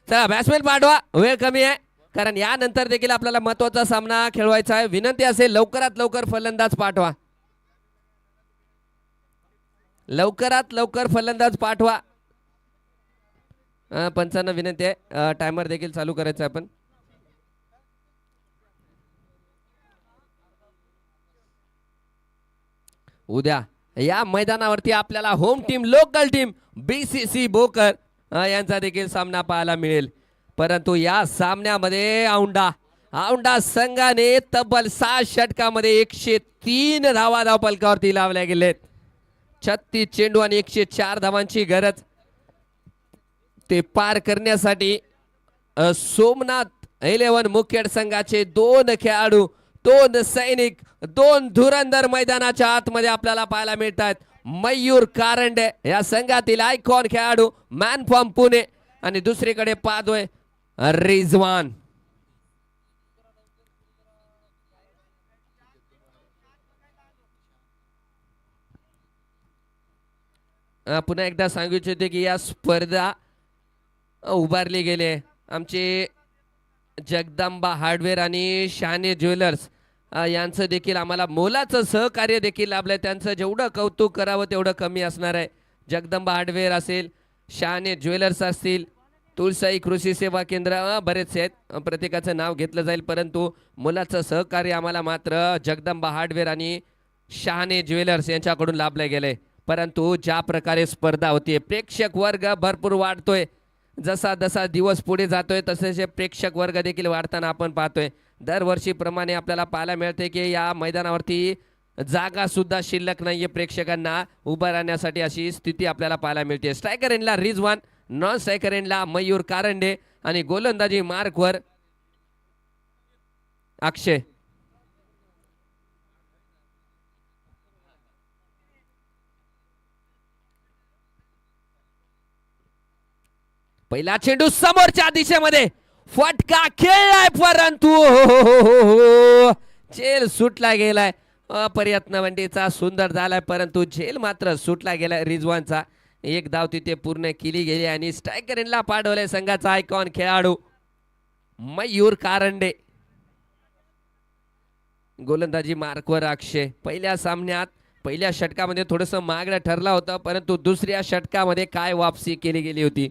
चला बॅट्समॅन पाठवा, वेळ कमी आहे, कारण यानंतर देखील आपल्याला महत्वाचा सामना खेळवायचा आहे. विनंती असेल लवकरात लवकर फलंदाज पाठवा, लवकरात लवकर फलंदाज पाठवा. पंचांना विनंती आहे, टायमर देखील चालू करायचा आपण. उद्या या मैदानावरती आपल्याला home team, local team BCC Bhokar यांचा देखील सामना पाहायला मिळेल. परंतु या सामन्यामध्ये औंढा संघाने तब्बल 6 षटकामध्ये 103 धावा धावपलकावरती लावल्या गेलेत. 36 चेंडू आणि 104 धावांची गरज ते पार करण्यासाठी सोमनाथ 11 मुखेड संघाचे 2 खेळाडू, 2 सैनिक, 2 धुरंधर मैदानाच्या आतमध्ये आपल्याला पाहायला मिळतात. मयूर कारंडे या संघातील आयकॉन खेळाडू, मॅन फ्रॉम पुणे, आणि दुसरीकडे पाहतोय रिजवान. पुन्हा एकदा सांगू इच्छिते की या स्पर्धा उभारली गेले आमचे जगदंबा हार्डवेअर आणि शाने ज्वेलर्स यांचं देखील आम्हाला मोलाचं सहकार्य देखील लाभलंय. त्यांचं जेवढं कौतुक करावं तेवढं कमी असणार आहे. जगदंबा हार्डवेअर असेल, शाने ज्वेलर्स असतील, तुळसाई कृषी सेवा केंद्र, बरेचसे आहेत, प्रत्येकाचं नाव घेतलं जाईल. परंतु मोलाचं सहकार्य आम्हाला मात्र जगदंबा हार्डवेअर आणि शहाणे ज्वेलर्स यांच्याकडून लाभलं गेलंय. परंतु ज्या प्रकारे स्पर्धा होती, प्रेक्षक वर्ग भरपूर वाढतोय. जसा जसा दिवस पुढे जातोय तसे प्रेक्षक वर्ग देखील वाढताना आपण पाहतोय. दरवर्षीप्रमाणे आपल्याला पाहायला मिळते की या मैदानावरती जागा सुद्धा शिल्लक नाहीये प्रेक्षकांना उभं राहण्यासाठी, अशी स्थिती आपल्याला पाहायला मिळते. स्ट्रायकर एंडला रिजवान, नॉन स्ट्रायकर एंडला मयूर कारंडे आणि गोलंदाजी मार्कवर अक्षय. पहिला चेंडू समोरच्या दिशेमध्ये फटका खेळलाय, परंतु झेल सुटला गेलाय. अप्रयत्न वंटीचा सुंदर झालाय, परंतु झेल मात्र सुटला गेलाय रिजवानचा. एक धाव तिथे पूर्ण केली गेली आणि स्ट्रायकर एंडला पाठवले संघाचा आयकॉन खेळाडू मयूर कारंडे. गोलंदाजी मार्कवर अक्षय. पहिल्या सामन्यात पहिल्या षटकामध्ये थोडंसं मागणं ठरलं होतं, परंतु दुसऱ्या षटकामध्ये काय वापसी केली गेली होती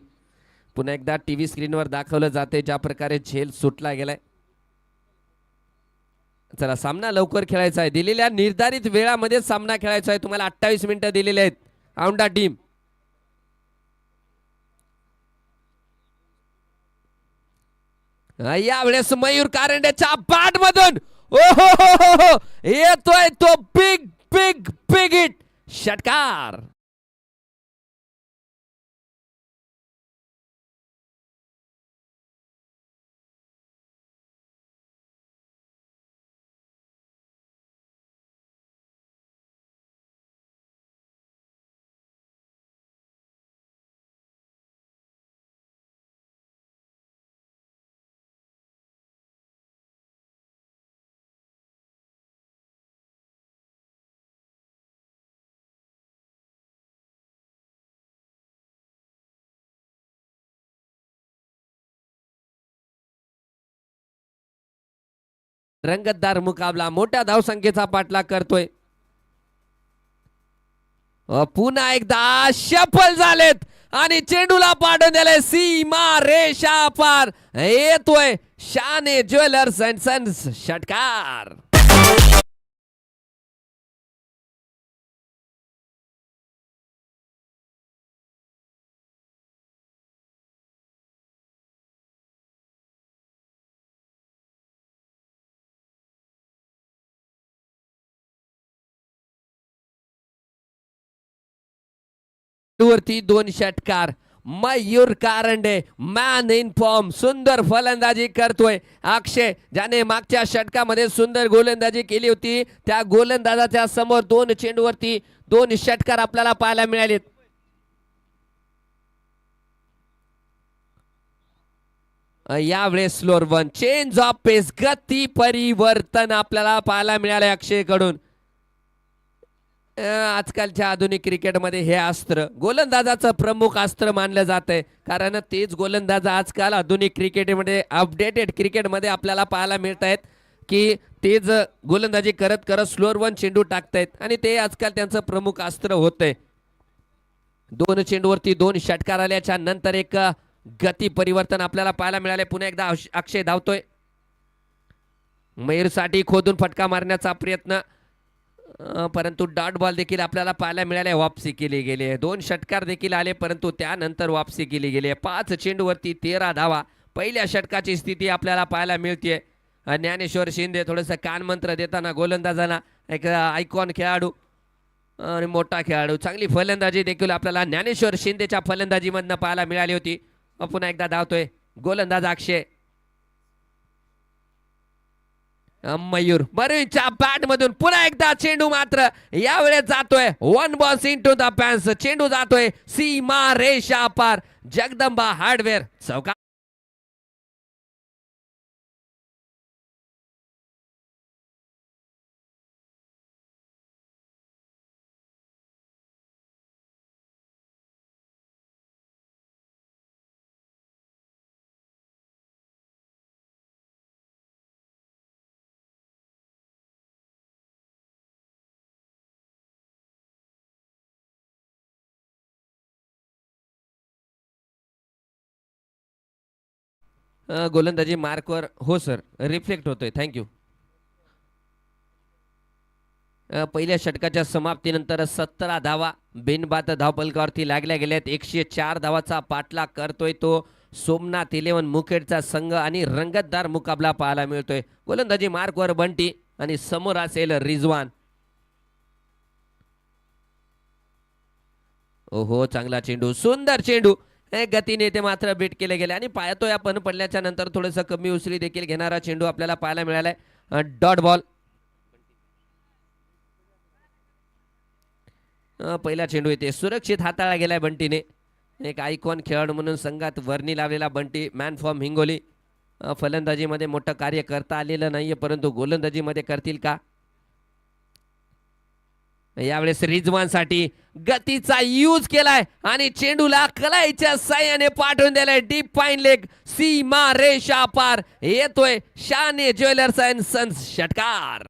पुन्हा एकदा टीव्ही स्क्रीनवर दाखवलं जाते ज्या प्रकारे झेल सुटला गेलाय. चला, सामना लवकर खेळायचा आहे. दिलेल्या निर्धारित वेळामध्ये सामना खेळायचा आहे. तुम्हाला 28 मिनिटं दिलेले आहेत औंढा टीम. यावेळेस मयूर कारंडेच्या बॅट मधून ओहो येतोय तो बिग बिग बिग हिट, षटकार. रंगतदार मुकाबला मोठ्या धावसंख्येचा पाठलाग करतोय. पुन्हा एकदा सफल झालेत आणि चेंडूला पाडून दिले सीमा रेषा पार. येतोय शाने ज्वेलर्स अँड सन्स षटकार. वरती 2 षटकार. Mayur Karande man in form सुंदर फलंदाजी करतोय. अक्षय ज्याने मागच्या षटकामध्ये सुंदर गोलंदाजी केली होती त्या गोलंदाजाच्या समोर 2 चेंडूवरती 2 षटकार आपल्याला पाहायला मिळालेत. यावेळेस स्लोअर वन चेंज ऑफ पेस गती परिवर्तन आपल्याला पाहायला मिळाले अक्षय कडून. आजकालच्या आधुनिक क्रिकेटमध्ये हे अस्त्र गोलंदाजाचं प्रमुख अस्त्र मानलं जात आहे. कारण तेच गोलंदाज आजकाल आधुनिक क्रिकेटमध्ये अपडेटेड क्रिकेटमध्ये आपल्याला पाहायला मिळत आहेत की तेच गोलंदाजी करत करत स्लोअर वन चेंडू टाकतायत आणि ते आजकाल त्यांचं प्रमुख अस्त्र होतंय. 2 चेंडूवरती 2 षटकार आल्याच्या नंतर एक गती परिवर्तन आपल्याला पाहायला मिळाले. पुन्हा एकदा अक्षय धावतोय. मयूरसाठी खोदून फटका मारण्याचा प्रयत्न परंतु डॉट बॉल देखील आपल्याला पाहायला मिळाले. वापसी केली गेली आहे. 2 षटकार देखील आले परंतु त्यानंतर वापसी केली गेली आहे. 5 चेंडूवरती 13 धावा. पहिल्या षटकाची स्थिती आपल्याला पाहायला मिळते. ज्ञानेश्वर शिंदे थोडंसं कानमंत्र देताना गोलंदाजांना एक आयकॉन खेळाडू आणि मोठा खेळाडू चांगली फलंदाजी देखील आपल्याला ज्ञानेश्वर शिंदेच्या फलंदाजीमधनं पाहायला मिळाली होती. पुन्हा एकदा धावतोय गोलंदाज अक्षय. मयूर बरेच्या बॅट मधून पुन्हा एकदा चेंडू मात्र यावेळेस जातोय 1 बॉल इनटू द पॅन्स. चेंडू जातोय सीमा रेषा पार. जगदंबा हार्डवेअर चौका. गोलंदाजी मार्कवर हो सर रिफ्लेक्ट होतोय. थँक्यू. पहिल्या षटकाच्या समाप्तीनंतर 17 धावा बिनबाद धावफलकावरती लागल्या गेल्यात. 104 धावाचा पाठलाग करतोय तो सोमनाथ 11 मुखेडचा संघ आणि रंगतदार मुकाबला पाहायला मिळतोय. गोलंदाजी मार्कवर बंटी आणि समोर असेल रिजवान. ओहो चांगला चेंडू सुंदर चेंडू. गतीने ते मात्र बीट केले गेले आणि पाहतोय आपण पडल्याच्या नंतर थोडंसं कमी उचली देखील घेणारा चेंडू आपल्याला पाहायला मिळालाय. Dot ball. पहिला चेंडू येते सुरक्षित हाताळला गेलाय बंटीने. एक आयकॉन खेळाडू म्हणून संघात वर्णी लावलेला बंटी मॅन फ्रॉम हिंगोली. फलंदाजीमध्ये मोठं कार्य करता आलेलं नाहीये परंतु गोलंदाजीमध्ये करतील का. यावेळेस रिजवानसाठी गतीचा यूज केलाय आणि चेंडूला कलाईच्या साह्याने पाठवून दिलाय डीप फाईन लेग. सीमा रेषा पार. येतोय शाने ज्वेलर्स अँड सन्स षटकार.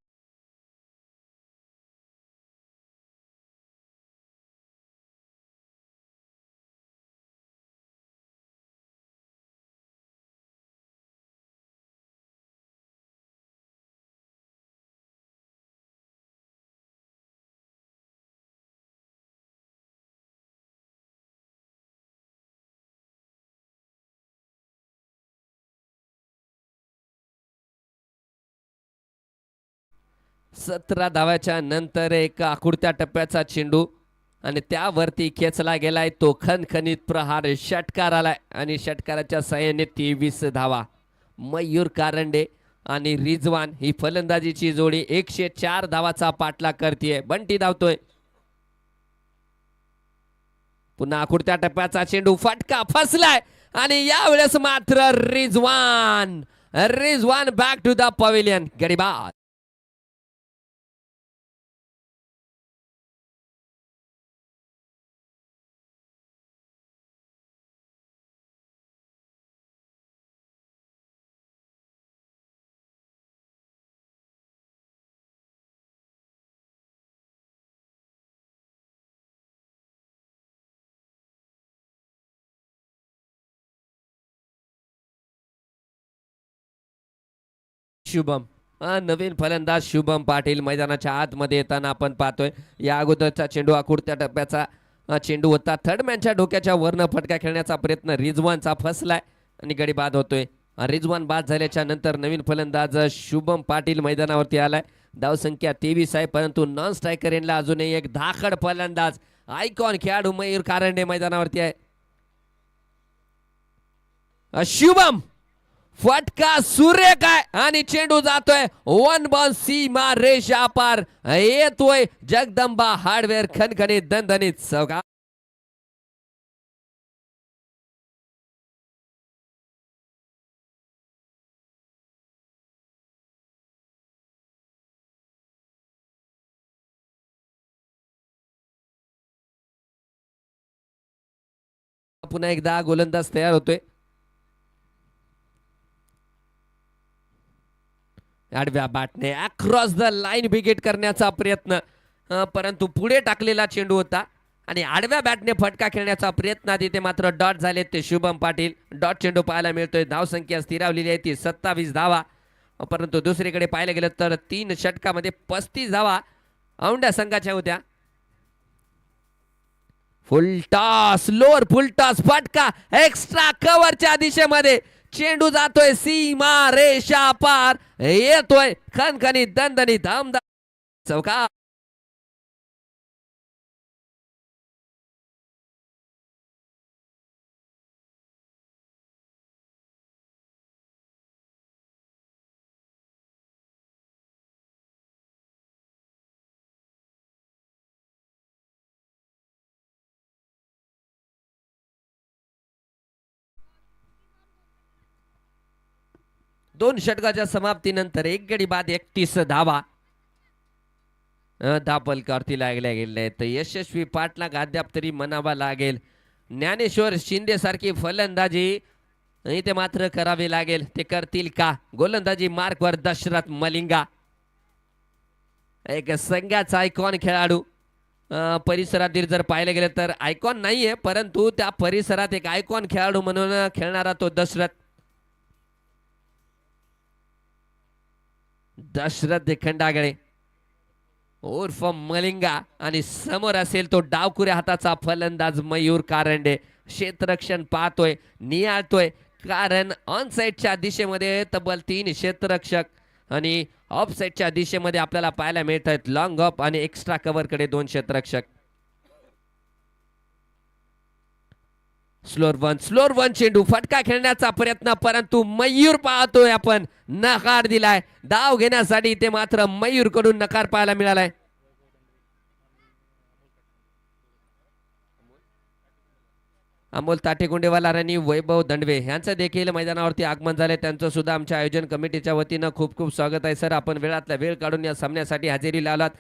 सतरा धावाच्या नंतर एक आकुडत्या टप्प्याचा चेंडू आणि त्यावरती खेचला गेलाय तो खणखणीत प्रहार. षटकार आलाय आणि षटकाराच्या साह्याने 23 धावा. मयूर कारंडे आणि रिजवान ही फलंदाजीची जोडी 104 धावाचा पाठलाग करते. बंटी धावतोय. पुन्हा आकुडत्या टप्प्याचा चेंडू फटका फसलाय आणि यावेळेस मात्र Rizwan back to the pavilion. गडीबाद. शुभम नवीन फलंदाज शुभम पाटील मैदानाच्या आतमध्ये येताना आपण पाहतोय. या अगोदरचा चेंडू अकुडत्या टप्प्याचा चेंडू होता. थर्ड मॅनच्या डोक्याच्या वरनं फटका खेळण्याचा प्रयत्न रिजवानचा फसलाय आणि गडी बाद होतोय. रिजवान बाद झाल्याच्या नंतर नवीन फलंदाज शुभम पाटील मैदानावरती आलाय. धावसंख्या 23 आहे, परंतु नॉन स्ट्रायकर एंडला अजूनही एक धाकड फलंदाज आयकॉन खेळाडू मयूर कारंडे मैदानावरती आहे. शुभम फटका सूर्य काय आणि चेंडू जातोय वन बॉल सीमा रेषा पार. येतोय जगदंबा हार्डवेअर खणखणीत दणदणीत चौका. पुन्हा एकदा गोलंदाज तयार होतोय. आडव्या बॅटने अक्रॉस द लाईन विकेट करण्याचा प्रयत्न, परंतु पुढे टाकलेला चेंडू होता आणि आडव्या बॅटने फटका खेळण्याचा प्रयत्न तिथे मात्र डॉट झाले ते शुभम पाटील. डॉट चेंडू पाहायला मिळतोय. धावसंख्या स्थिरावलेली आहे ती 27 धावा, परंतु दुसरीकडे पाहायला गेलं तर 3 षटकामध्ये 35 धावा औंढ्या संघाच्या होत्या. फुलटॉस लोअर फुलटॉस फटका एक्स्ट्रा कव्हरच्या दिशेमध्ये चेंडू जातोय सीमा रेषा पार. येतोय खणखणीत दणदणीत दमदार चौका. दोन षटकाच्या समाप्तीनंतर एक गडी बाद 31 धावा धापलकावरती लागल्या गेल्या आहेत. यशस्वी पाठलाग अद्याप तरी म्हणावा लागेल. ज्ञानेश्वर शिंदे सारखी फलंदाजी इथे मात्र करावी लागेल. ते करतील का? गोलंदाजी मार्कवर दशरथ मलिंगा, एक संघाचा आयकॉन खेळाडू. परिसरातील जर पाहिलं गेलं तर आयकॉन नाहीये, परंतु त्या परिसरात एक आयकॉन खेळाडू म्हणून खेळणारा तो दशरथ खंडागळे उर्फ मलिंगा आणि समोर असेल तो डावकुऱ्या हाताचा फलंदाज मयूर कारंडे. क्षेत्ररक्षण पाहतोय, निहाळतोय, कारण ऑन साईडच्या दिशेमध्ये तब्बल 3 क्षेत्ररक्षक आणि ऑफ साईडच्या दिशेमध्ये आपल्याला पाहायला मिळत आहेत लॉंग ऑफ आणि एक्स्ट्रा कव्हर कडे 2 क्षेत्ररक्षक. स्लोअर वन चेंडू फटका खेळण्याचा प्रयत्न, परंतु मयूर पाहतोय आपण नकार दिलाय. धाव घेण्यासाठी ते मात्र मयूर कडून नकार पाहायला मिळालाय. अमोल ताटेगुंडेवाला आणि वैभव दंडवे यांचं देखील मैदानावरती आगमन झाले. त्यांचं सुद्धा आमच्या आयोजन कमिटीच्या वतीनं खूप खूप स्वागत आहे सर. आपण वेळातला वेळ काढून या सामन्यासाठी हजेरी लावलात.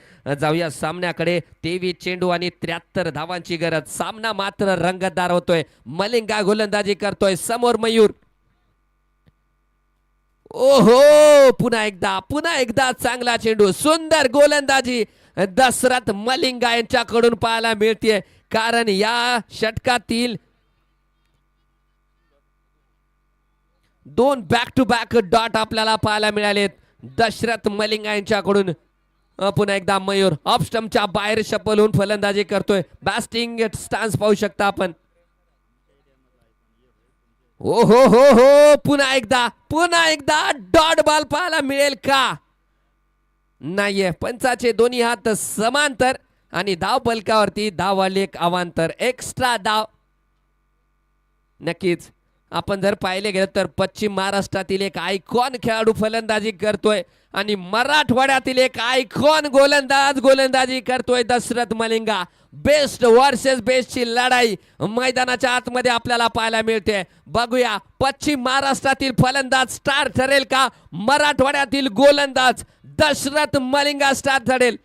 जाऊया सामन्याकडे. 23 चेंडू आणि 73 धावांची गरज. सामना मात्र रंगतदार होतोय. मलिंगा गोलंदाजी करतोय, समोर मयूर. ओहो, पुन्हा एकदा चांगला चेंडू, सुंदर गोलंदाजी दशरथ मलिंगा यांच्याकडून पाहायला मिळते. कारण या षटकातील 2 बॅक टू बॅक डॉट आपल्याला पाहायला मिळालेत दशरथ मलिंगा यांच्याकडून. पुन्हा एकदा मयूर ऑफ स्टंपच्या बाहेर शपल होऊन फलंदाजी करतोय. बॅटिंग स्टान्स पाहू शकता आपण. ओ हो हो हो, पुन्हा एकदा डॉट बॉल पाहायला मिळेल का? नाहीये. पंचाचे दोन्ही हात समांतर आणि धाव फलकावरती धावालेख अवांतर, एक्स्ट्रा धाव. नक्कीच आपण जर पाहिले गेलं तर पश्चिम महाराष्ट्रातील एक आयकॉन खेळाडू फलंदाजी करतोय आणि मराठवाड्यातील एक आयकॉन गोलंदाजी करतोय दशरथ मलिंगा. बेस्ट वर्सेस बेस्टची लढाई मैदानाच्या आतमध्ये आपल्याला पाहायला मिळते. बघूया पश्चिम महाराष्ट्रातील फलंदाज स्टार ठरेल का मराठवाड्यातील गोलंदाज दशरथ मलिंगा स्टार ठरेल?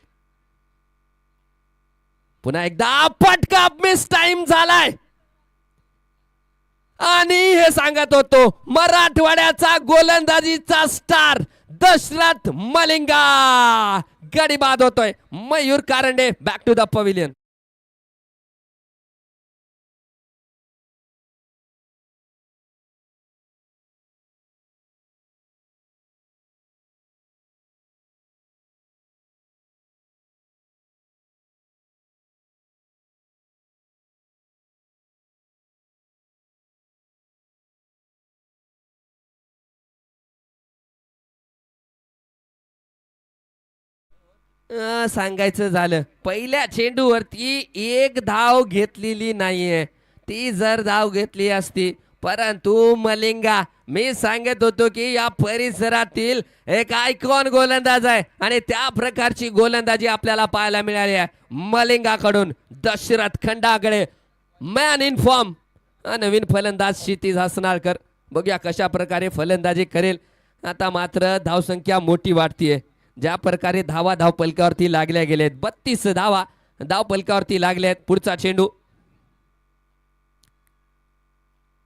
पुन्हा एकदा पटका मिस टाइम झालाय आणि हे सांगत होतो मराठवाड्याचा गोलंदाजीचा स्टार दशरथ मलिंगा गडी बाद होतोय. Mayur Karande back to the pavilion. सांगायचं झालं पहिल्या चेंडूवरती एक धाव घेतलेली नाहीये. ती जर धाव घेतली असती, परंतु मलिंगा मी सांगत होतो की या परिसरातील एक आयकॉन गोलंदाज आहे आणि त्या प्रकारची गोलंदाजी आपल्याला पाहायला मिळाली आहे मलिंगाकडून. Dashrath Khandagale man in form. नवीन फलंदाज क्षितिज हसनाळकर, बघूया कशा प्रकारे फलंदाजी करेल. आता मात्र धावसंख्या मोठी वाढतीये. ज्या प्रकारे धावा धावपलकावरती लागल्या गेलेत, 32 धावा धावपलकावरती लागल्यात. पुढचा चेंडू,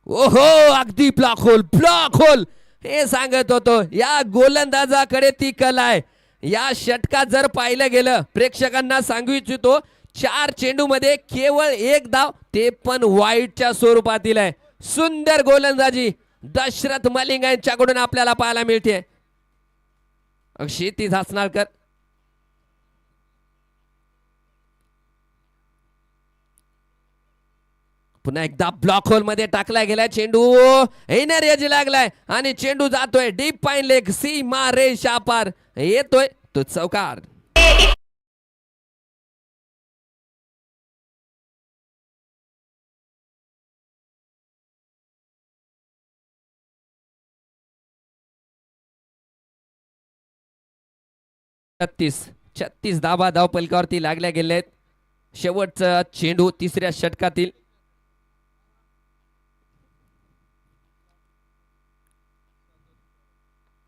ओहो अगदी ब्लॉक होल, ब्लॉक होल. हे सांगत होतो या गोलंदाजाकडे ती कला आहे. या षटकात जर पाहिलं गेलं, प्रेक्षकांना सांगू इच्छितो 4 चेंडू मध्ये केवळ एक धाव, ते पण वाईटच्या स्वरूपातील आहे. सुंदर गोलंदाजी दशरथ मलिंग यांच्याकडून आपल्याला पाहायला मिळते. क्षितिज हसनाळकर, पुन्हा एकदा ब्लॉक होल मध्ये टाकला गेलाय चेंडू. येणार याची लागलाय आणि चेंडू जातोय डीप पाईन लेग, सीमा रेषा पार. येतोय तो चौकार. छत्तीस धावा धावपलकावरती लागल्या गेलेत. शेवटचा चेंडू तिसऱ्या षटकातील.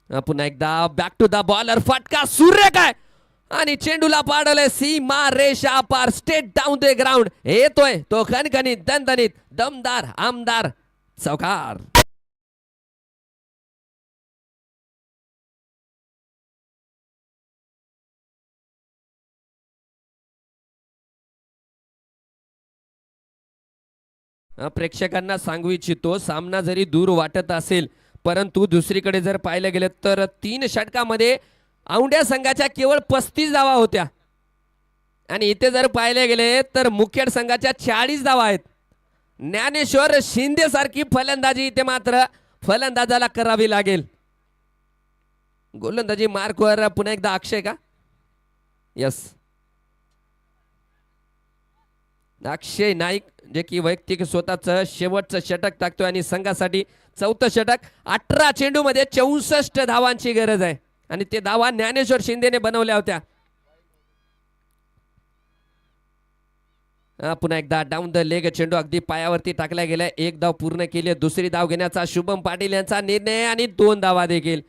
पुन्हा एकदा बॅक टू द बॉलर, फटका सूर्य काय आणि चेंडूला पाडवलंय सीमा रेषा पार, स्टेट डाऊन द ग्राउंड. येतोय तो खणखणीत दणदणीत दमदार आमदार चौकार. प्रेक्षकांना सांगू इच्छितो, सामना जरी दूर वाटत असेल, परंतु दुसरीकडे जर पाहिलं गेलं तर 3 षटकामध्ये औंढ्या संघाच्या केवळ 35 धावा होत्या आणि इथे जर पाहिले गेले तर मुखेड संघाच्या 40 धावा आहेत. ज्ञानेश्वर शिंदे सारखी फलंदाजी इथे मात्र फलंदाजाला करावी लागेल. गोलंदाजी मार्कवर पुन्हा एकदा अक्षय का? यस, अक्षय नाईक, जे की वैयक्तिक स्वतःचं शेवटचं षटक टाकतोय आणि संघासाठी 4थं षटक. 18 चेंडू मध्ये 64 धावांची गरज आहे आणि ते धावा ज्ञानेश्वर शिंदेने बनवल्या होत्या. पुन्हा एकदा डाऊन द लेग चेंडू अगदी पायावरती टाकला गेलाय. एक धाव पूर्ण केली. दुसरी धाव घेण्याचा शुभम पाटील यांचा निर्णय आणि 2 धावा देखील.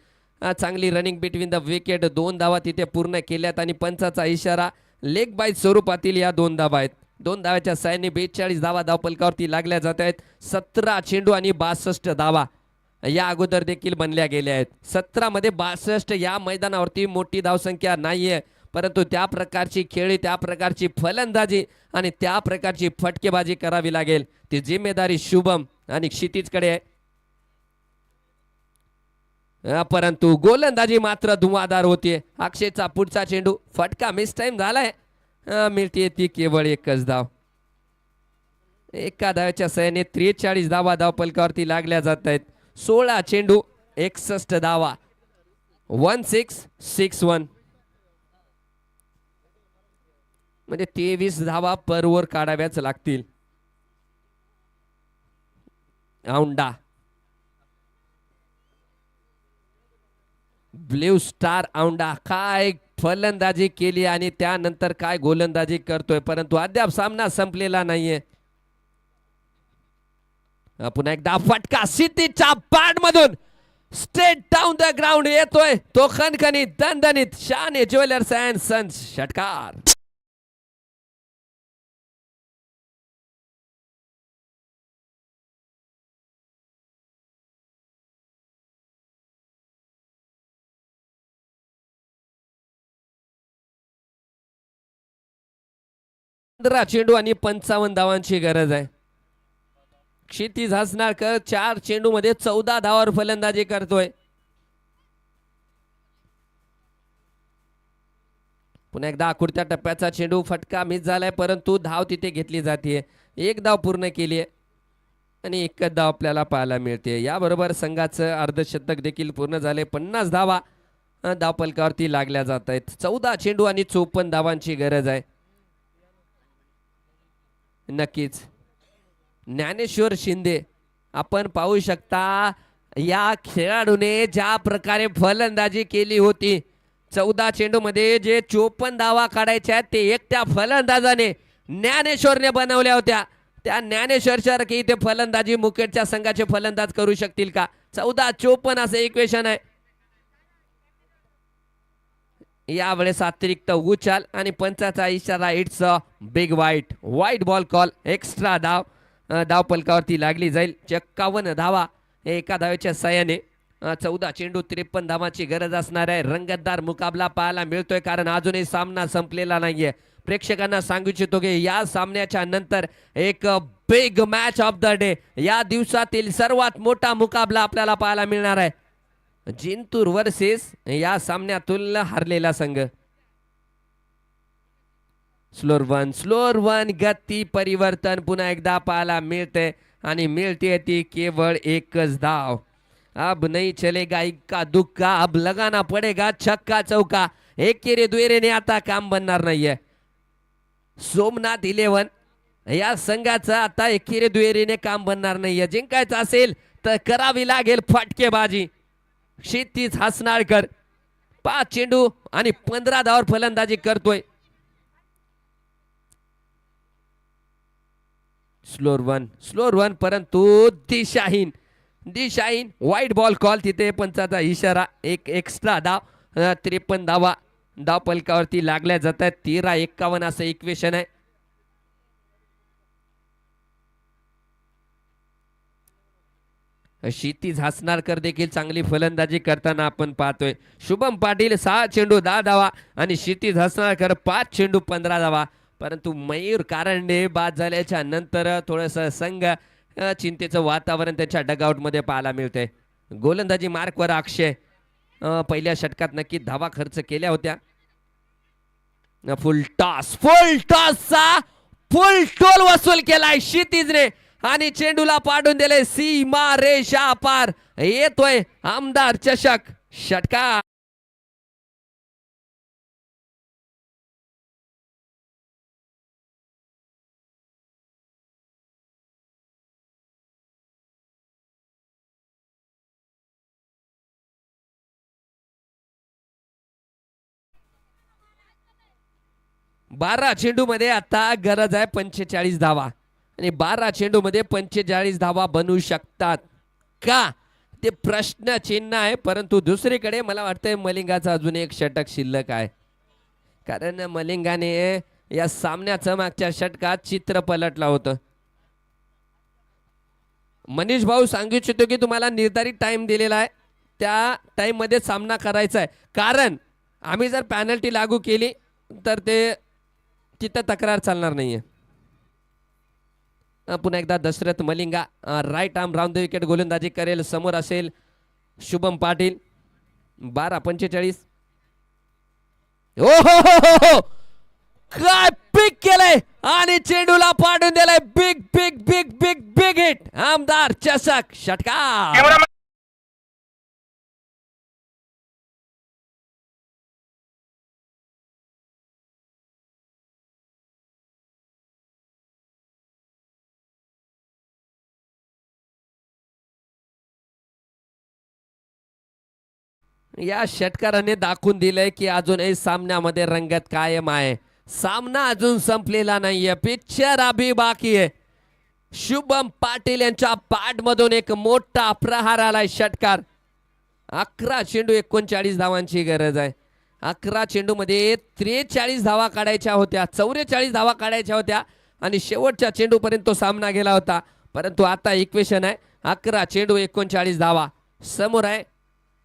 चांगली रनिंग बिटवीन द विकेट. 2 धावा तिथे पूर्ण केल्यात आणि पंचाचा इशारा. लेग बाय स्वरूपातील या 2 धावा आहेत. 2 धावाच्या साहाय्याने 42 धावा धावपलकावरती लागल्या जात आहेत. 17 चेंडू आणि 62 धावा या अगोदर देखील बनल्या गेल्या आहेत. 17 मध्ये 62 या मैदानावरती मोठी धावसंख्या नाहीये, परंतु त्या प्रकारची खेळी, त्या प्रकारची फलंदाजी आणि त्या प्रकारची फटकेबाजी करावी लागेल. ती जिम्मेदारी शुभम आणि क्षितिजकडे आहे. परंतु गोलंदाजी मात्र धुवाधार होतीये. अक्षयचा पुढचा चेंडू, फटका मिस टाइम झालाय. मिळते ती केवळ एकच धाव. एका धावाच्या सहाय्याने 43 धावा धावपलकावरती लागल्या जात आहेत. 16 चेंडू 61 धावा. 1661 म्हणजे 23 धावा पर ओव्हर काढाव्याच लागतील. औंढा ब्ल्यू स्टार औंढा काय फलंदाजी केली आणि त्यानंतर काय गोलंदाजी करतोय, परंतु अद्याप सामना संपलेला नाहीये. पुन्हा एकदा फटका क्षितिजच्या बॅट मधून स्ट्रेट डाऊन द ग्राउंड. येतोय तो खणखणीत दणदणीत शाने ज्वेलर्स अँड सन्स षटकार. चेंडू आणि 55 धावांची गरज आहे. क्षितिज हसनाळकर 4 चेंडू मध्ये 14 धावांवर फलंदाजी करतोय. पुन्हा एकदा आखुडत्या टप्प्याचा चेंडू, फटका मिस झालाय, परंतु धाव तिथे घेतली जाते. 1 धाव पूर्ण केली आहे आणि 1च धाव आपल्याला पाहायला मिळते. याबरोबर संघाचं अर्धशतक देखील पूर्ण झाले. 50 धावा धावपलकावरती लागल्या जात आहेत. 14 चेंडू आणि 54 धावांची गरज आहे. नक्कीच ज्ञानेश्वर शिंदे आपण पाहू शकता या खेळाडूने ज्या प्रकारे फलंदाजी केली होती. 14 चेंडू मध्ये जे 54 धावा काढायच्या आहेत ते एकट्या फलंदाजाने ज्ञानेश्वरने बनवल्या होत्या. त्या ज्ञानेश्वरसारखी इथे फलंदाजी मुकेटच्या संघाचे फलंदाज करू शकतील का? 14-54 असं इक्वेशन आहे. यावेळेस अतिरिक्त उचाल आणि पंचाचा इशारा. इट्स अ बिग वाईट बॉल कॉल. एक्स्ट्रा धाव पलकावरती लागली जाईल. 51 धावा एका धावेच्या साह्याने. 14 चेंडू 53 धावांची गरज असणार आहे. रंगतदार मुकाबला पाहायला मिळतोय कारण अजूनही सामना संपलेला नाहीये. प्रेक्षकांना सांगू इच्छितो की या सामन्याच्या नंतर एक big match of the day, या दिवसातील सर्वात मोठा मुकाबला आपल्याला पाहायला मिळणार आहे. जिंतूर वर्सेस या सामन्यातून हरलेला संघ. स्लोअर वन गती परिवर्तन पुन्हा एकदा पाहायला मिळते आणि मिळते ती केवळ एकच धाव. अब नहीं चलेगा इक्का दुक्का, अब लगाना पडेगा छक्का चौका. एकेरे दुहेरीने आता काम बनणार नाहीये. सोमनाथ 11 या संघाचं आता एकेरे दुहेरीने काम बनणार नाहीये. जिंकायचं असेल तर करावी लागेल फटकेबाजी. क्षितिज हसनाळकर 5 चेंडू आणि 15 धावांवर फलंदाजी करतोय. स्लोअर वन परंतु दिशाहीन वाईट बॉल कॉल. तिथे पंचाचा इशारा. एक एक्स्ट्रा धाव. 53 धावा धाव पलकावरती लागल्या जात आहेत. 13-51 असं इक्वेशन आहे. क्षितिज हसनाळकर देखील चांगली फलंदाजी करताना आपण पाहतोय. शुभम पाटील 6 चेंडू 10 धावा आणि क्षितिज हसनाळकर 5 चेंडू 15 धावा. परंतु मयूर कारंडे बाद झाल्याच्या नंतर थोडस संघ चिंतेचं वातावरण त्याच्या डगआउट मध्ये पाहायला मिळते. गोलंदाजी मार्कवर अक्षय पहिल्या षटकात नक्की धावा खर्च केल्या होत्या. फुल टॉसचा फुल टोल वसूल केलाय क्षितिजने आणि चेंडूला पाडून दिले सीमा रेषा पार. येतोय आमदार चषक षटकार. बारा चेंडू मध्ये आता गरज आहे 45 धावा आणि 12 चेंडू मध्ये 45 धावा बनवू शकतात का ते प्रश्न चिन्ह आहे. परंतु दुसरीकडे मला वाटतंय मलिंगाचं अजून एक षटक शिल्लक आहे कारण मलिंगाने या सामन्याचं मागच्या षटकात चित्र पलटलं होतं. मनीष भाऊ सांगू इच्छितो की तुम्हाला निर्धारित टाइम दिलेला आहे त्या टाइम मध्ये सामना करायचा आहे कारण आम्ही जर पॅनल्टी लागू केली तर ते तिथं तक्रार चालणार नाहीये. पुन्हा एकदा Dashrath Malinga right arm round the wicket गोलंदाजी करेल. समोर असेल शुभम पाटील. 12-45. हो काय पिक केलंय आणि चेंडूला पाडून दिलाय. Big big big big big hit. आमदार चषक षटकार. या षटकाराने दाखवून दिलंय की अजूनही सामन्यामध्ये रंगत कायम आहे. सामना अजून संपलेला नाहीये. पिक्चर अभी बाकी आहे. शुभम पाटील यांच्या पाठ मधून एक मोठा प्रहार आलाय. षटकार. 11 चेंडू 39 धावांची गरज आहे. 11 चेंडू मध्ये 43 धावा काढायच्या होत्या. 44 धावा काढायच्या होत्या आणि शेवटच्या चेंडू पर्यंत तो सामना गेला होता. परंतु आता इक्वेशन आहे 11 चेंडू 39 धावा. समोर आहे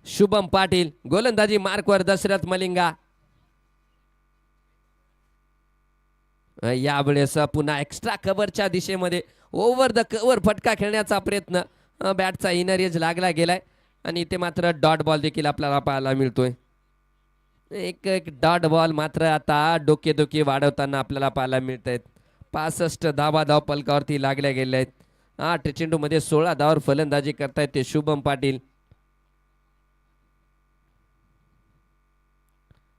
शुभम पाटील. गोलंदाजी मार्कवर दशरथ मलिंगा. यावेळेस पुन्हा एक्स्ट्रा कव्हरच्या दिशेमध्ये ओव्हर द कव्हर फटका खेळण्याचा प्रयत्न. बॅटचा इनर एज लागला गेलाय आणि इथे मात्र डॉट बॉल देखील आपल्याला पाहायला मिळतोय. एक डॉट बॉल मात्र आता डोके वाढवताना आपल्याला पाहायला मिळत आहेत. 65 धावा धाव पलकावरती लागल्या गेल्या आहेत. 8 चेंडू मध्ये 16 धावावर फलंदाजी करतायत ते शुभम पाटील.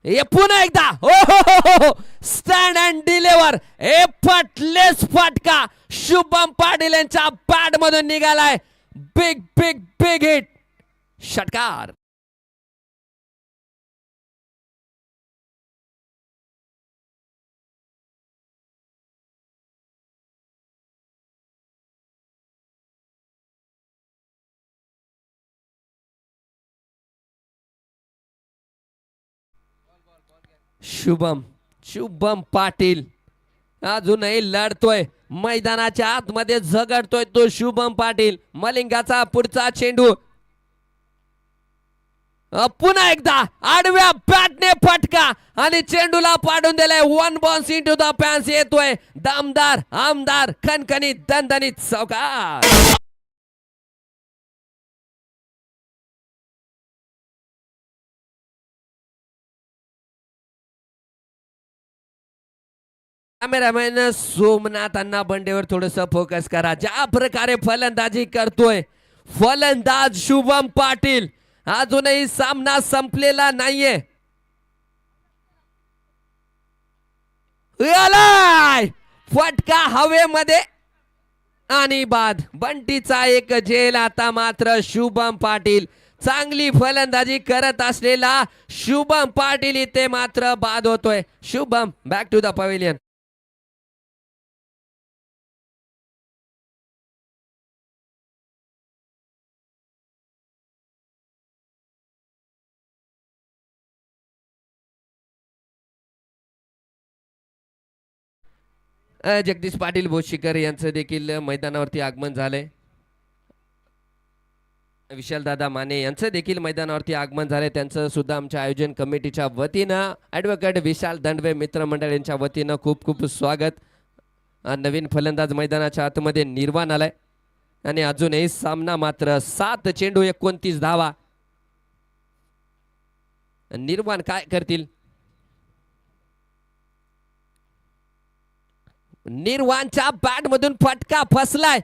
हे पुन्हा एकदा हो स्टँड अँड डिलिव्हर हे फटलेस फटका शुभम पाटील यांच्या बॅट मधून निघालाय. बिग बिग बिग हिट षटकार. शुभम शुभम पाटील अजूनही लढतोय मैदानाच्या आतमध्ये झगडतोय तो शुभम पाटील. मलिंगाचा पुढचा चेंडू पुन्हा एकदा आडव्या बॅटने फटका आणि चेंडूला पाडून दिलाय. One bounce into the fans येतोय दमदार आमदार खणखणीत दणदणीत चौकार. कॅमेरामॅन सोमनाथ अण्णा बंडेवर थोडस फोकस करा. ज्या प्रकारे फलंदाजी करतोय फलंदाज शुभम पाटील अजूनही सामना संपलेला नाहीये. आलाय फटका हवेमध्ये आणि बाद. बंटीचा एक झेल. आता मात्र शुभम पाटील चांगली फलंदाजी करत असलेला शुभम पाटील इथे मात्र बाद होतोय. Shubham back to the pavilion. Jagdish Patil Bhoshikar यांचं देखील मैदानावरती आगमन झालंय. विशाल दादा माने यांचं देखील मैदानावरती आगमन झालंय. त्यांचं सुद्धा आमच्या आयोजन कमिटीच्या वतीनं ॲडव्होकेट विशाल दंडवे मित्रमंडळ यांच्या वतीनं खूप खूप स्वागत. नवीन फलंदाज मैदानाच्या आतमध्ये निर्वाण आलाय आणि अजूनही सामना मात्र 7 चेंडू 29 धावा. निर्वाण काय करतील. निर्वाणच्या बॅट मधून फटका फसलाय.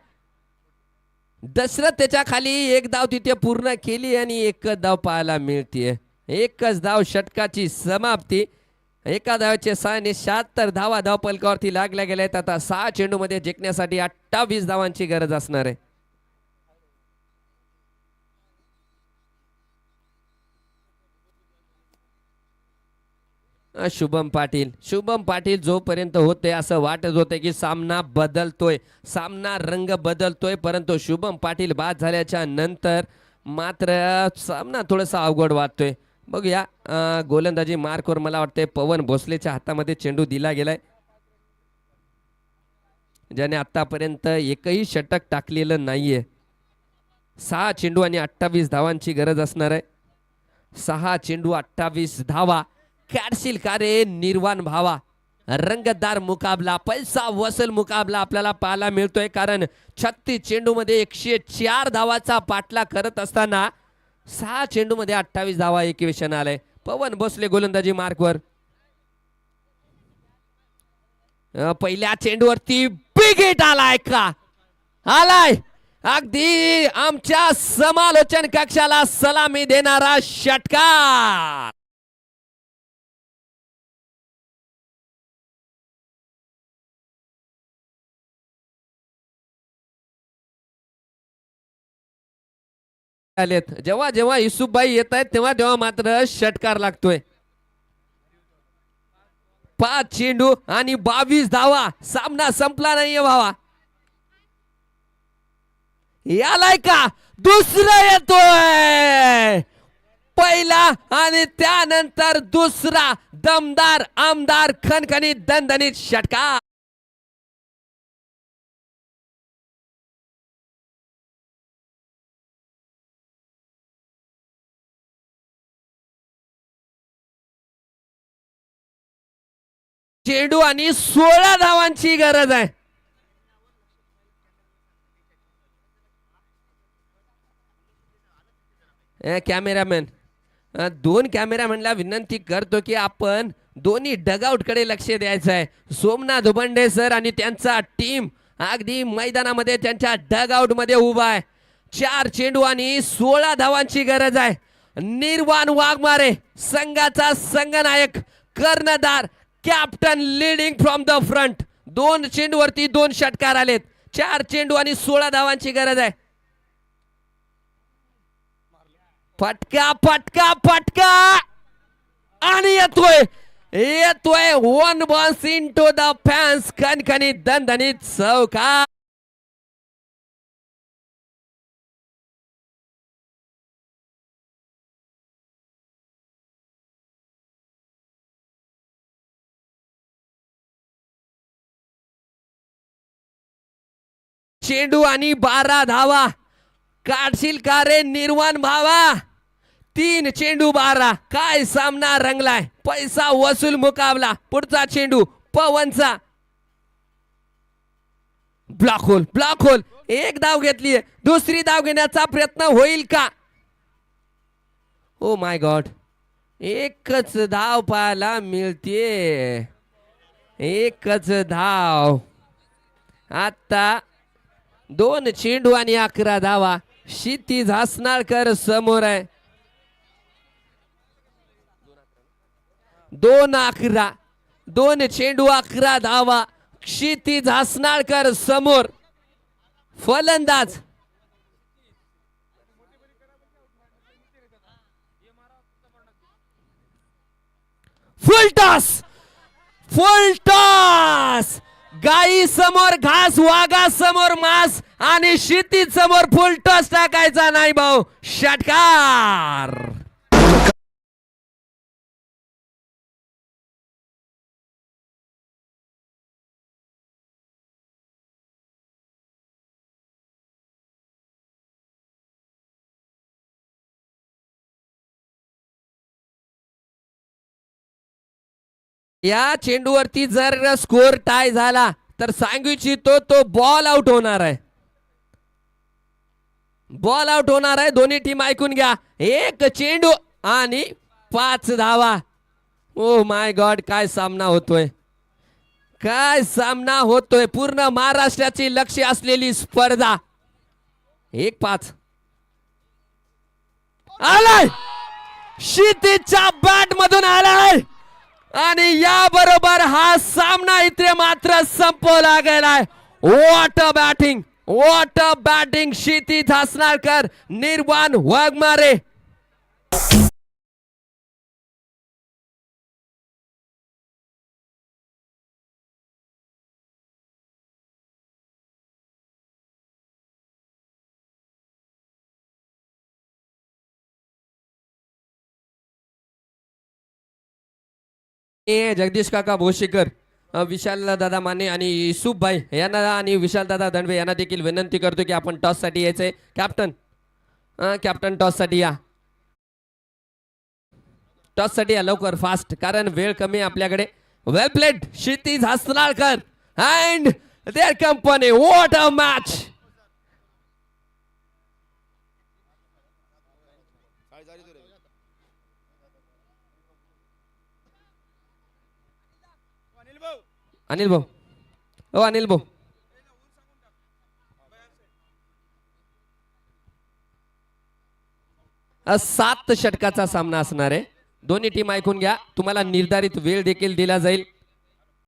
दशरथ त्याच्या खाली एक धाव तिथे पूर्ण केली आणि एकच धाव पाहायला मिळते. एकच धाव षटकाची समाप्ती. एका धावाचे 76 धावा धावफलकावरती लागल्या गेल्या आहेत. आता 6 चेंडू मध्ये जिंकण्यासाठी 28 धावांची गरज असणार आहे. शुभम पाटील जोपर्यंत होते असं वाटत होते की सामना बदलतोय सामना रंग बदलतोय परंतु शुभम पाटील बाद झाल्याच्या नंतर मात्र सामना थोडासा अवघड वाटतोय. बघूया गोलंदाजी मार्कवर मला वाटते पवन भोसलेच्या हातामध्ये चेंडू दिला गेलाय ज्याने आतापर्यंत एकही षटक टाकलेलं नाहीये. 6 चेंडू आणि 28 धावांची गरज असणार आहे. 6 चेंडू 28 धावा. कॅडशील का रे निर्वाण भावा. रंगतदार मुकाबला पैसा वसूल मुकाबला आपल्याला पाहायला मिळतोय कारण 36 चेंडू मध्ये 104 धावाचा पाठलाग करत असताना 6 चेंडू मध्ये 28 धावा एकवेशन आलाय. पवन भोसले गोलंदाजी मार्कवर. पहिल्या चेंडूवरती बिग हिट आलाय का आलाय. अगदी आमच्या समालोचन कक्षाला सलामी देणारा षटकार. जेव्हा जेव्हा युसुफबाई येत आहेत तेव्हा तेव्हा मात्र षटकार लागतोय. 5 चेंडू आणि 22 धावा. सामना संपला नाहीये भावा. यालाय का दुसरा येतोय. पहिला आणि त्यानंतर दुसरा दमदार आमदार खणखणीत दणदणीत षटकार. चेंडू आणि 16 धावांची गरज आहे. कॅमेरामॅन 2 कॅमेरामॅनला विनंती करतो की आपण दोन्ही डगआउट कडे लक्ष द्यायचं आहे. सोमनाथ बंडे सर आणि त्यांचा टीम अगदी मैदानामध्ये त्यांच्या डगआउट मध्ये उभा आहे. 4 चेंडू आणि 16 धावांची गरज आहे. निर्वाण वाघमारे संघाचा संघनायक कर्णधार captain leading from the front. 2 चेंडूवरती 2 षटकार आलेत. 4 चेंडू आणि 16 धावांची गरज आहे. फटका फटका फटका आणि येतोय 1 बॉन्स इनटू द फॅन्स. खणखणीत दणदणीत चौकार. चेंडू आणि 12 धावा. काढशील का रे निर्वाण भावा. 3 चेंडू 12. काय सामना रंगलाय. पैसा वसूल मुकाबला. पुढचा चेंडू पवनचा. Block hole. एक धाव घेतलीये. दुसरी धाव घेण्याचा प्रयत्न होईल का. Oh my God. एकच धाव पाहायला मिळते. एकच धाव. आता 2 चेंडू आणि 11 धावा. क्षितिज हसनाळकर समोर आहे. 2-11. 2 चेंडू 11 धावा. क्षितिज हसनाळकर समोर. फलंदाज फुल टॉस. गाई समोर घास, वाघा समोर मांस आणि क्षितिज समोर फुल टॉस टाकायचा नाही भाऊ. षटकार. या चेंडूवरती जर स्कोर टाय झाला तर सांगू इच्छितो तो बॉल आउट होणार आहे. बॉल आउट होणार आहे. दोन्ही टीम ऐकून घ्या. 1 चेंडू आणि 5 धावा. Oh my God. काय सामना होतोय. काय सामना होतोय. पूर्ण महाराष्ट्राची लक्ष असलेली स्पर्धा. 1-5 आलाय. क्षितिजच्या बॅट मधून आलाय आणि या बरोबर हा सामना इथे मात्र संपवला गेलाय. What a batting. क्षितिज हसनाळकर, निर्वाण वाघमारे. जगदीश काका भोशीकर, विशाल दादा माने आणि युसुफ भाई यांना आणि विशाल दादा दंडवे यांना देखील विनंती करतो की आपण टॉस साठी यायचंय. कॅप्टन टॉस साठी या. टॉस साठी या लवकर फास्ट, कारण वेळ कमी आहे आपल्याकडे. Well played Kshitij Hasnalkar and their company. What a match. Anil भाऊ. ओ अनिल भाऊ. सात षटकाचा सामना असणार आहे. दोन्ही टीम ऐकून घ्या. तुम्हाला निर्धारित वेळ देखील दिला जाईल.